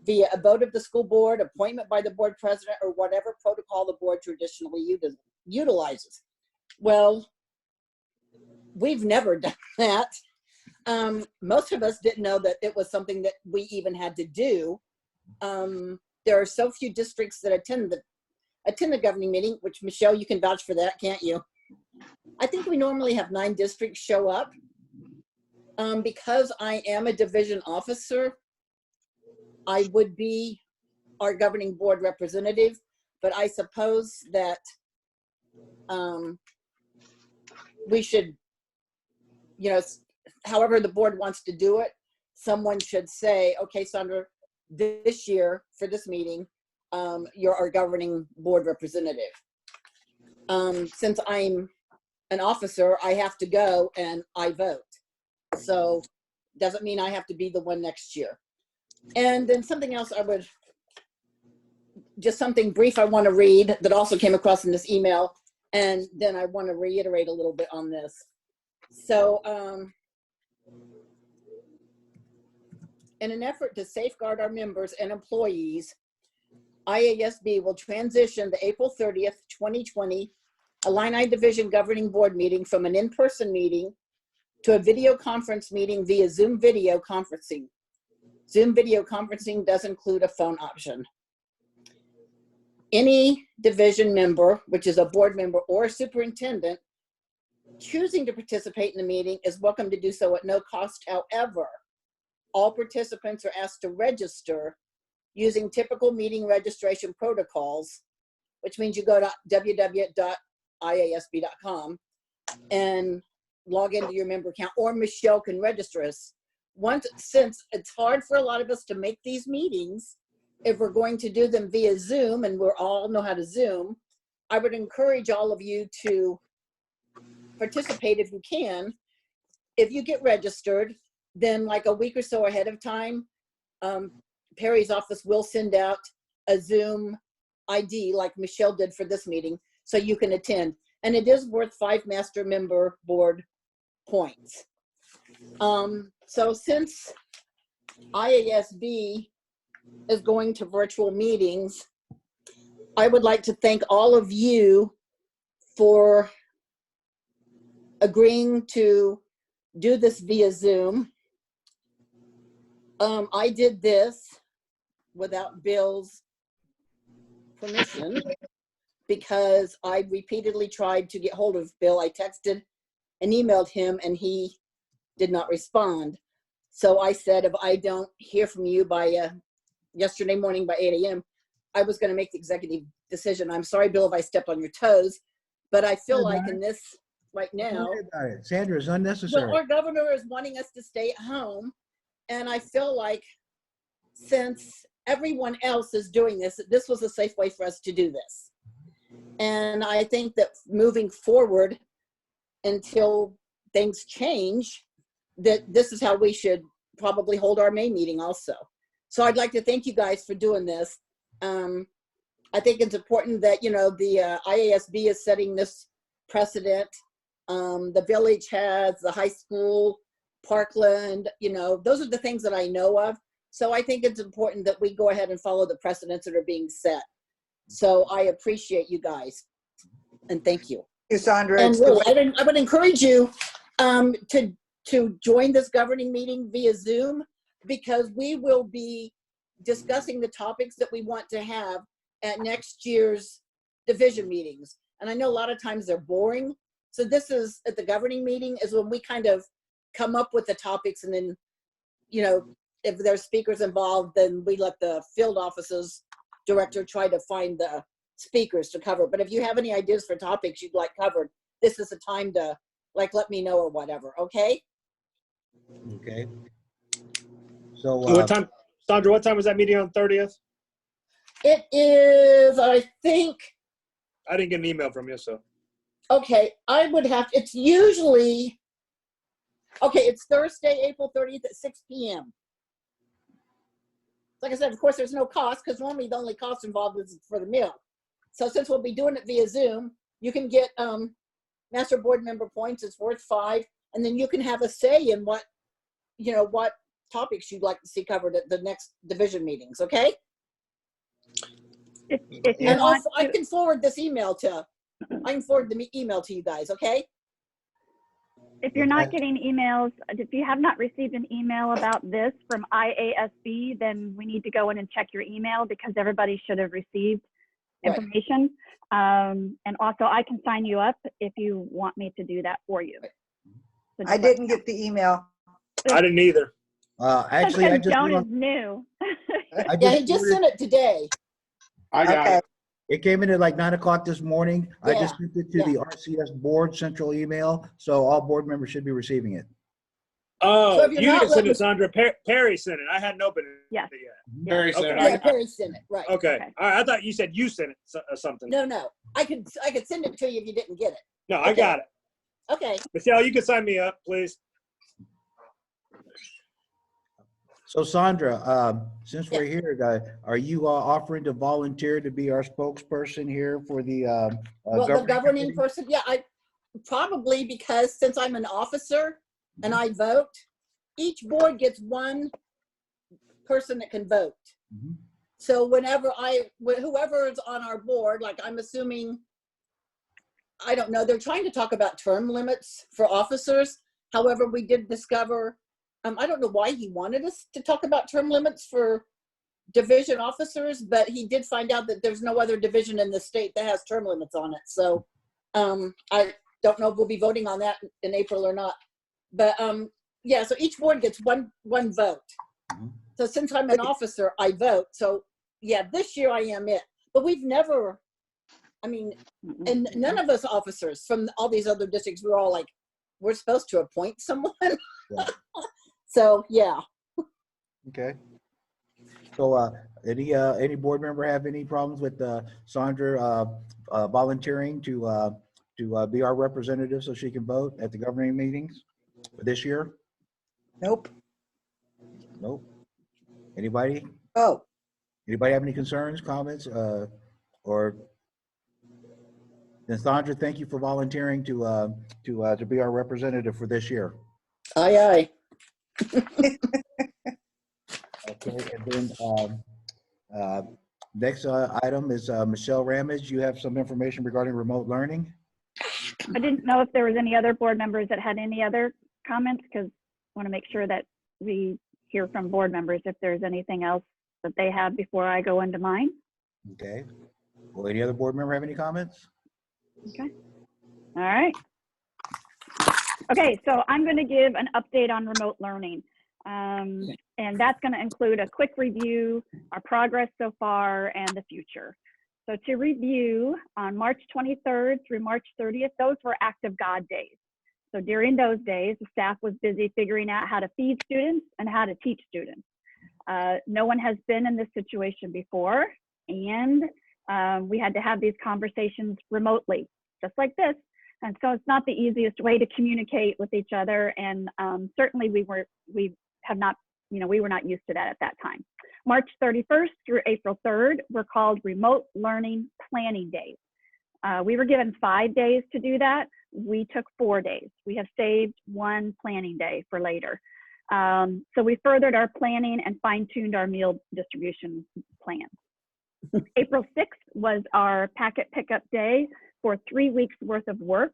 via a vote of the school board, appointment by the board president, or whatever protocol the board traditionally utilizes. Well, we've never done that. Most of us didn't know that it was something that we even had to do. There are so few districts that attend the governing meeting, which, Michelle, you can vouch for that, can't you? I think we normally have 9 districts show up. Because I am a division officer, I would be our governing board representative, but I suppose that we should, however the board wants to do it, someone should say, okay, Sandra, this year for this meeting, you're our governing board representative. Since I'm an officer, I have to go and I vote. So doesn't mean I have to be the one next year. And then something else just something brief I want to read that also came across in this email. And then I want to reiterate a little bit on this. So in an effort to safeguard our members and employees, IASB will transition the April 30th, 2020 Illini Division Governing Board meeting from an in-person meeting to a video conference meeting via Zoom video conferencing. Zoom video conferencing does include a phone option. Any division member, which is a board member or a superintendent, choosing to participate in the meeting is welcome to do so at no cost. However, all participants are asked to register using typical meeting registration protocols, which means you go to www.iasb.com and log into your member account, or Michelle can register us. Since it's hard for a lot of us to make these meetings, if we're going to do them via Zoom, and we all know how to Zoom, I would encourage all of you to participate if you can. if you get registered, then like a week or so ahead of time, Perry's office will send out a Zoom ID like Michelle did for this meeting, so you can attend. And it is worth 5 master member board points. So since IASB is going to virtual meetings, I would like to thank all of you for agreeing to do this via Zoom. I did this without Bill's permission because I repeatedly tried to get hold of Bill. I texted and emailed him and he did not respond. So I said, if I don't hear from you by yesterday morning by 8 a.m., I was going to make the executive decision. I'm sorry, Bill, if I stepped on your toes, but I feel like in this right now, Sandra, is unnecessary. well, our governor is wanting us to stay at home. And I feel like since everyone else is doing this, this was a safe way for us to do this. And I think that moving forward until things change, that this is how we should probably hold our May meeting also. So I'd like to thank you guys for doing this. I think it's important that, you know, the IASB is setting this precedent. The village has, the high school, Parkland, you know, those are the things that I know of. So I think it's important that we go ahead and follow the precedents that are being set. So I appreciate you guys and thank you. Sandra. And really, I would encourage you to join this governing meeting via Zoom, because we will be discussing the topics that we want to have at next year's division meetings. And I know a lot of times they're boring. So this is at the governing meeting is when we kind of come up with the topics, and then, you know, if there's speakers involved, then we let the field offices director try to find the speakers to cover. But if you have any ideas for topics you'd like covered, this is the time to like let me know or whatever. Okay. Okay. So What time, Sandra, what time was that meeting on 30th? It is, I think, I didn't get an email from you, so. okay, I would have, it's usually, okay, it's Thursday, April 30th at 6 p.m. Like I said, of course, there's no cost because normally the only cost involved is for the meal. So since we'll be doing it via Zoom, you can get master board member points. It's worth 5. And then you can have a say in what, you know, what topics you'd like to see covered at the next division meetings, okay? If you And want also, I can forward this email to, I can forward the email to you guys, okay? If you're not getting emails, if you have not received an email about this from IASB, then we need to go in and check your email because everybody should have received information. And also I can sign you up if you want me to do that for you. So I didn't get the email. I didn't either. actually, I because just, Joan is new. Yeah, he just sent it today. I got Okay. it. it came in at like 9 o'clock this morning. I just sent it to Yeah. the RCS board central email. So all board members should be receiving it. Oh, So if you're you not didn't send letting- it, Sandra. Perry sent it. I hadn't opened it Yes. yet. Barry said Okay. I Yeah, got it. Perry sent it, right. Okay. Okay. All right. I thought you said you sent it something. No, I could send it to you if you didn't get it. No, I Okay. got it. Okay. Michelle, you can sign me up, please. So Sandra, since we're here, are you offering to volunteer to be our spokesperson here for the Well, the governing committee? person, yeah, I probably, because since I'm an officer and I vote, each board gets one person that can vote. Mhm. So whoever is on our board, like I'm assuming, I don't know, they're trying to talk about term limits for officers. However, we did discover, I don't know why he wanted us to talk about term limits for division officers, but he did find out that there's no other division in the state that has term limits on it. So I don't know if we'll be voting on that in April or not. But yeah, so each board gets one vote. Mhm. So since I'm an officer, I vote. So yeah, this year I am it. But we've never, I mean, and none of us officers from all these other districts, we're all like, we're supposed to appoint someone. Yeah. So yeah. Okay. So any board member have any problems with Sandra volunteering to be our representative so she can vote at the governing meetings? for this year? Nope. Nope. Anybody? Oh, Anybody have any concerns, comments, or then Sandra, thank you for volunteering to be our representative for this year. Aye, aye. Okay, and then next item is Michelle Ramage. You have some information regarding remote learning? I didn't know if there was any other board members that had any other comments, because I want to make sure that we hear from board members if there's anything else that they have before I go into mine. Okay. Will any other board member have any comments? Okay. All right. Okay, so I'm going to give an update on remote learning. And that's going to include a quick review, our progress so far, and the future. So to review, on March 23rd through March 30th, those were active God days. So during those days, the staff was busy figuring out how to feed students and how to teach students. No one has been in this situation before, and we had to have these conversations remotely, just like this. And so it's not the easiest way to communicate with each other, and certainly we were not used to that at that time. March 31st through April 3rd were called Remote Learning Planning Days. We were given 5 days to do that. We took 4 days. We have saved 1 planning day for later. So we furthered our planning and fine-tuned our meal distribution plans. April 6th was our packet pickup day for 3 weeks worth of work.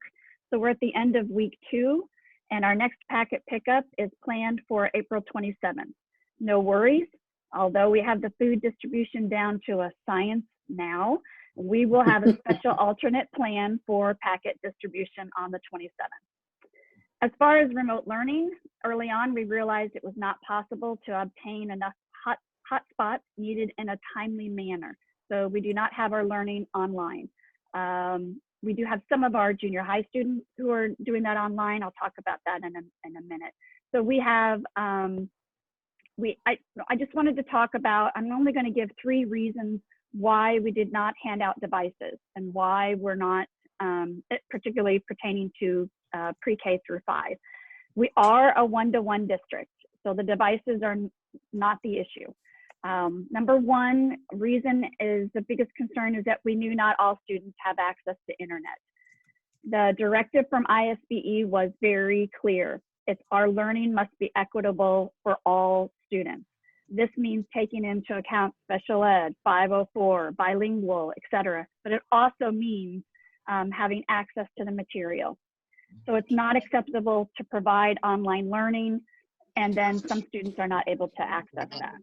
So we're at the end of week 2, and our next packet pickup is planned for April 27th. No worries, although we have the food distribution down to a science now, we will have a special alternate plan for packet distribution on the 27th. As far as remote learning, early on we realized it was not possible to obtain enough hotspots needed in a timely manner. So we do not have our learning online. We do have some of our junior high students who are doing that online. I'll talk about that in a minute. So we have, I just wanted to talk about, I'm only going to give 3 reasons why we did not hand out devices and why we're not, particularly pertaining to pre-K through 5. We are a 1-to-1 district, so the devices are not the issue. Number 1 reason is the biggest concern is that we knew not all students have access to internet. The directive from ISBE was very clear. It's our learning must be equitable for all students. This means taking into account special ed, 504, bilingual, etc. But it also means having access to the material. So it's not acceptable to provide online learning, and then some students are not able to access that.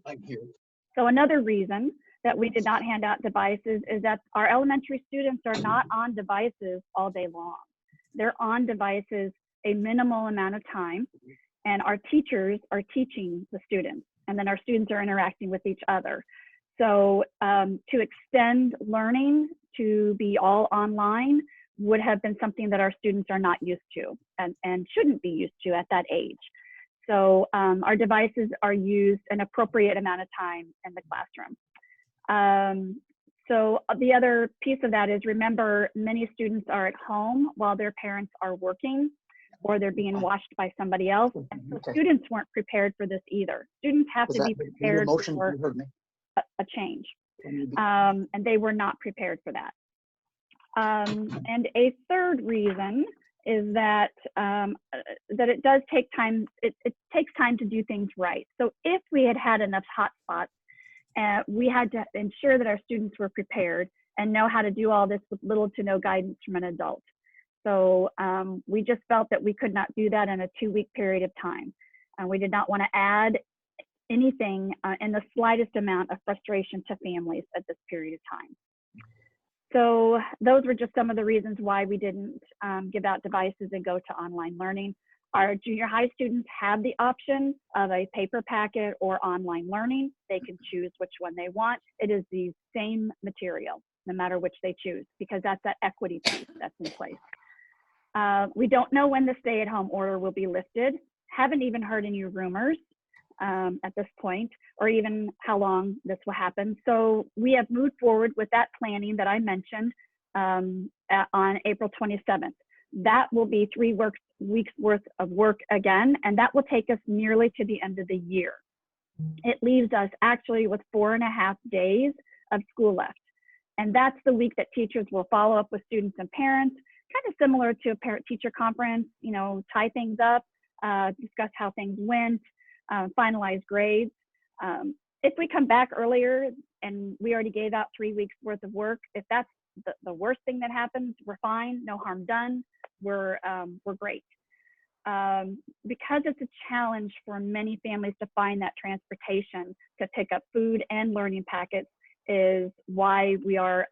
So another reason that we did not hand out devices is that our elementary students are not on devices all day long. They're on devices a minimal amount of time, and our teachers are teaching the students, and then our students are interacting with each other. So to extend learning to be all online would have been something that our students are not used to and shouldn't be used to at that age. So our devices are used an appropriate amount of time in the classroom. So the other piece of that is, remember, many students are at home while their parents are working, or they're being watched by somebody else. And so students weren't prepared for this either. Students have to be prepared for a change. And they were not prepared for that. And a third reason is that that it does take time. It takes time to do things right. So if we had had enough hotspots, we had to ensure that our students were prepared and know how to do all this with little to no guidance from an adult. So we just felt that we could not do that in a 2-week period of time. We did not want to add anything in the slightest amount of frustration to families at this period of time. So those were just some of the reasons why we didn't give out devices and go to online learning. Our junior high students have the option of a paper packet or online learning. They can choose which one they want. It is the same material, no matter which they choose, because that's that equity piece that's in place. We don't know when the stay-at-home order will be lifted. Haven't even heard any rumors at this point, or even how long this will happen. So we have moved forward with that planning that I mentioned on April 27th. That will be 3 weeks worth of work again, and that will take us nearly to the end of the year. It leaves us actually with 4.5 days of school left. And that's the week that teachers will follow up with students and parents, kind of similar to a parent-teacher conference, you know, tie things up, discuss how things went, finalize grades. If we come back earlier and we already gave out 3 weeks worth of work, if that's the worst thing that happens, we're fine, no harm done, we're great. Because it's a challenge for many families to find that transportation to pick up food and learning packets is why we are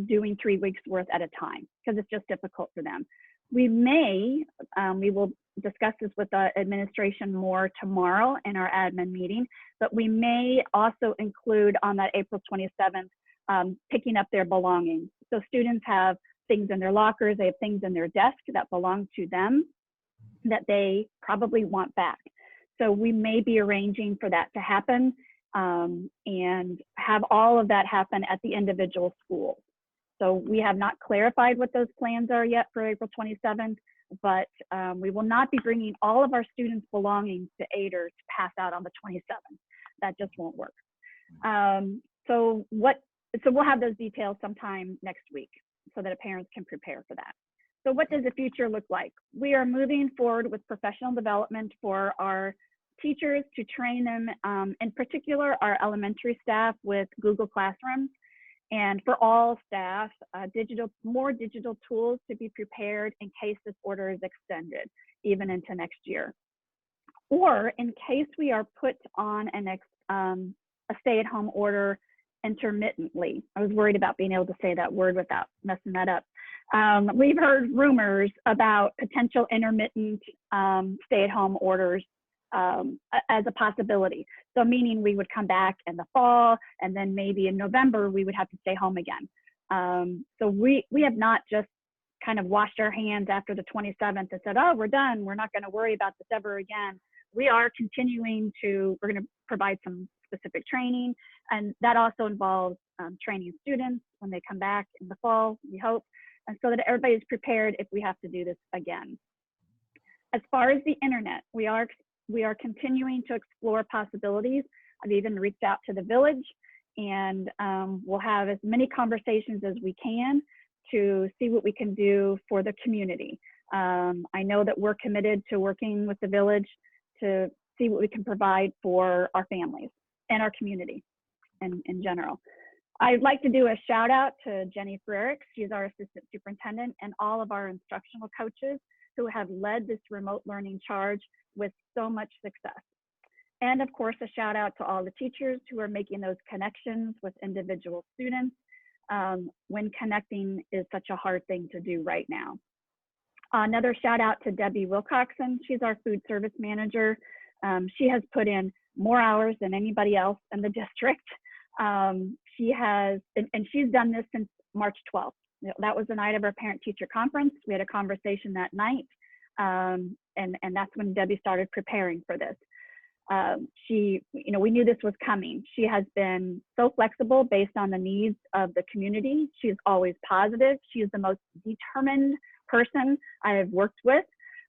doing 3 weeks worth at a time, because it's just difficult for them. We will discuss this with the administration more tomorrow in our admin meeting, but we may also include on that April 27th, picking up their belongings. So students have things in their lockers, they have things in their desk that belong to them that they probably want back. So we may be arranging for that to happen and have all of that happen at the individual schools. So we have not clarified what those plans are yet for April 27th, but we will not be bringing all of our students' belongings to Ader to pass out on the 27th. That just won't work. So we'll have those details sometime next week so that parents can prepare for that. So what does the future look like? We are moving forward with professional development for our teachers to train them, in particular our elementary staff with Google Classrooms, and for all staff, more digital tools to be prepared in case this order is extended, even into next year. Or in case we are put on a stay-at-home order intermittently. I was worried about being able to say that word without messing that up. We've heard rumors about potential intermittent stay-at-home orders as a possibility. So meaning we would come back in the fall, and then maybe in November we would have to stay home again. So we have not just kind of washed our hands after the 27th and said, oh, we're done, we're not going to worry about this ever again. We are continuing we're going to provide some specific training, and that also involves training students when they come back in the fall, we hope, and so that everybody's prepared if we have to do this again. As far as the internet, we are continuing to explore possibilities. I've even reached out to the village, and we'll have as many conversations as we can to see what we can do for the community. I know that we're committed to working with the village to see what we can provide for our families and our community in general. I'd like to do a shout out to Jenny Frerick. She's our assistant superintendent, and all of our instructional coaches who have led this remote learning charge with so much success. And of course, a shout out to all the teachers who are making those connections with individual students when connecting is such a hard thing to do right now. Another shout out to Debbie Wilcoxon. She's our food service manager. She has put in more hours than anybody else in the district. She has, and she's done this since March 12th. That was the night of our parent-teacher conference. We had a conversation that night, and that's when Debbie started preparing for this. We knew this was coming. She has been so flexible based on the needs of the community. She's always positive. She is the most determined person I have worked with.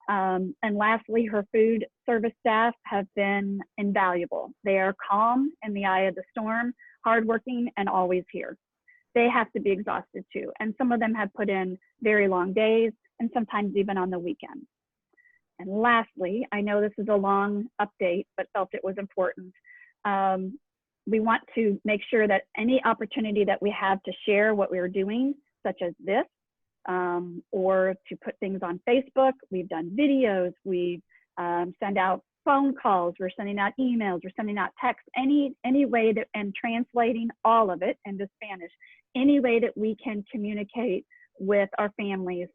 And lastly, her food service staff have been invaluable. They are calm in the eye of the storm, hardworking, and always here. They have to be exhausted too. And some of them have put in very long days and sometimes even on the weekends. And lastly, I know this is a long update, but felt it was important. We want to make sure that any opportunity that we have to share what we're doing, such as this, or to put things on Facebook, we've done videos, we send out phone calls, we're sending out emails, we're sending out texts, any way that, and translating all of it into Spanish, any way that we can communicate with our families.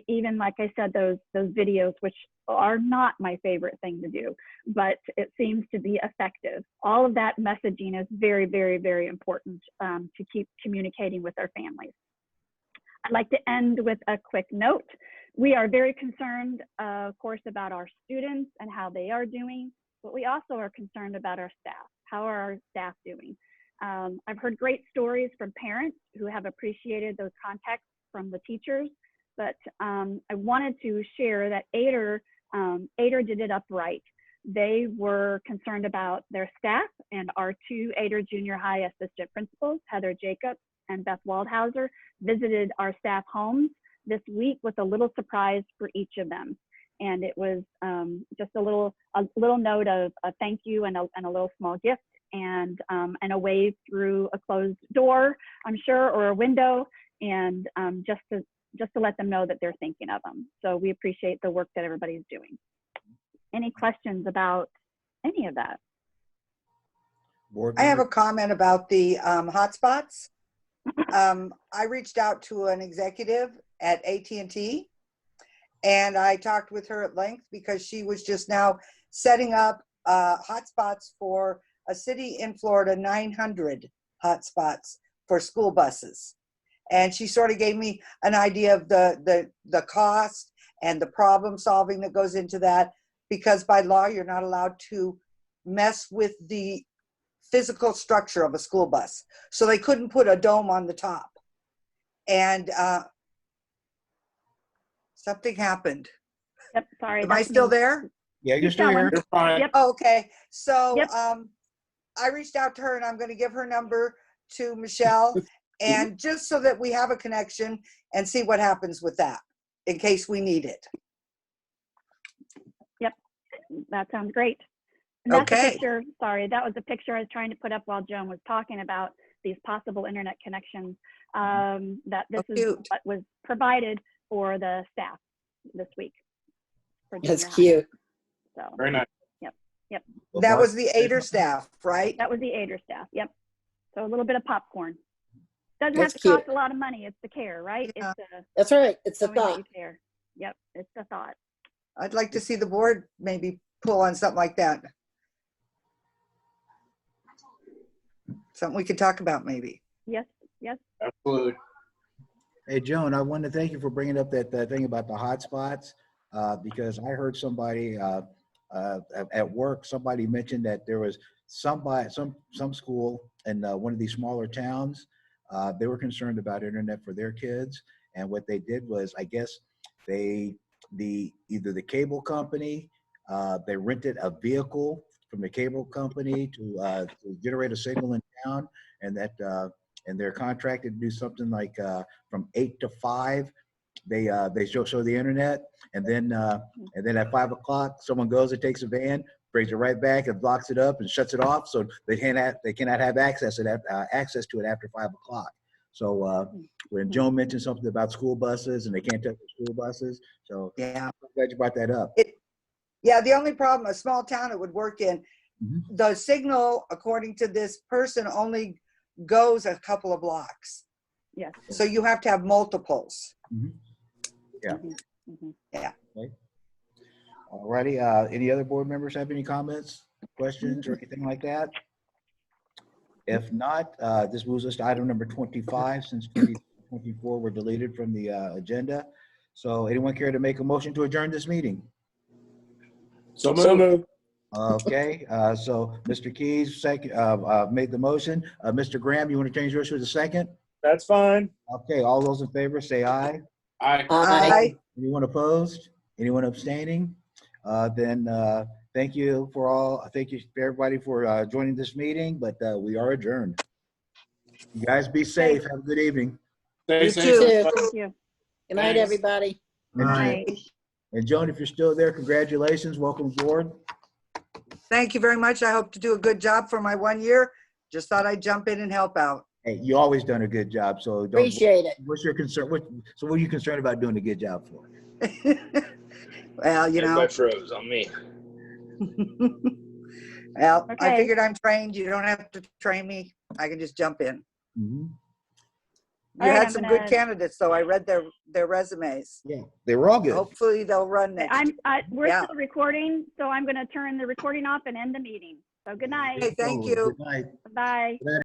Even like I said, those videos, which are not my favorite thing to do, but it seems to be effective. All of that messaging is very, very, very important to keep communicating with our families. I'd like to end with a quick note. We are very concerned, of course, about our students and how they are doing, but we also are concerned about our staff. How are our staff doing? I've heard great stories from parents who have appreciated those contacts from the teachers. but I wanted to share that Ader did it up right. They were concerned about their staff, and our two Ader Junior High assistant principals, Heather Jacobs and Beth Waldhauser, visited our staff homes this week with a little surprise for each of them. And it was just a little note of a thank you and a little small gift, and a wave through a closed door, I'm sure, or a window, and just to let them know that they're thinking of them. So we appreciate the work that everybody's doing. Any questions about any of that? Board I have a members? comment about the hotspots. I reached out to an executive at AT&T, and I talked with her at length because she was just now setting up hotspots for a city in Florida, 900 hotspots for school buses. And she sort of gave me an idea of the cost and the problem solving that goes into that, because by law, you're not allowed to mess with the physical structure of a school bus. So they couldn't put a dome on the top. And something happened. Yep, sorry. Am I that's still me. there? Yeah, you're Keep still going. here. You're fine. Yep. Oh, okay. So Yep. I reached out to her, and I'm going to give her number to Michelle, and just so that we have a connection and see what happens with that in case we need it. That sounds great. And that's a Okay. picture, sorry, that was a picture I was trying to put up while Joan was talking about these possible internet connections. That this is cute. what was provided for the staff this week. For That's junior high. cute. So Very nice. Well, That Mark, was the Ader staff, right? that was the Ader staff, yep. So a little bit of popcorn. Doesn't That's have to cost cute. a lot of money, it's the care, right? Yeah. It's That's right. It's a showing that thought. you care. Yep, it's the thought. I'd like to see the board maybe pull on something like that. Something we could talk about maybe. Yes, yes. Absolutely. Hey, Joan, I want to thank you for bringing up that thing about the hotspots, because I heard somebody at work, somebody mentioned that there was some school in one of these smaller towns. They were concerned about internet for their kids, and what they did was, I guess, either the cable company, they rented a vehicle from the cable company to generate a signal in town, and they're contracted to do something like from 8 to 5. They show the internet, and then at 5 o'clock, someone goes and takes a van, brings it right back, and blocks it up and shuts it off, so they cannot have access to it after 5 o'clock. So when Joan mentioned something about school buses and they can't touch the school buses, so Yeah. I'm glad you brought that up. Yeah, the only problem, a small town it would work in, Mhm. the signal, according to this person, only goes a couple of blocks. Yes. So you have to have multiples. Yeah. Mhm. All righty. Any other board members have any comments, questions, or anything like that? If not, this moves us to item number 25, since 24 were deleted from the agenda. So anyone care to make a motion to adjourn this meeting? So So moved. moved. Okay, so Mr. Keys made the motion. Mr. Graham, you want to change yours to the second? That's fine. Okay, all those in favor say aye. Aye. Aye. Anyone opposed? Anyone abstaining? Then thank you for everybody for joining this meeting, but we are adjourned. You guys be safe. Have a good evening. Stay You safe. too. Too. Thank you. Good night, Thanks. everybody. And, Bye. and Joan, if you're still there, congratulations. Welcome aboard. Thank you very much. I hope to do a good job for my 1 year. Just thought I'd jump in and help out. Hey, you always done a good job, so don't. Appreciate it. What's your concern? What are you concerned about doing a good job for? Well, you know. Everybody froze on me. Well, I Okay. figured I'm trained. You don't have to train me. I can just jump in. Mhm. You All right, had I'm some gonna- good candidates, though. I read their resumes. Yeah, they were all good. Hopefully they'll run next. We're Yeah. still recording, so I'm going to turn the recording off and end the meeting. So good night. Okay, thank you. Good night. Bye. Good night.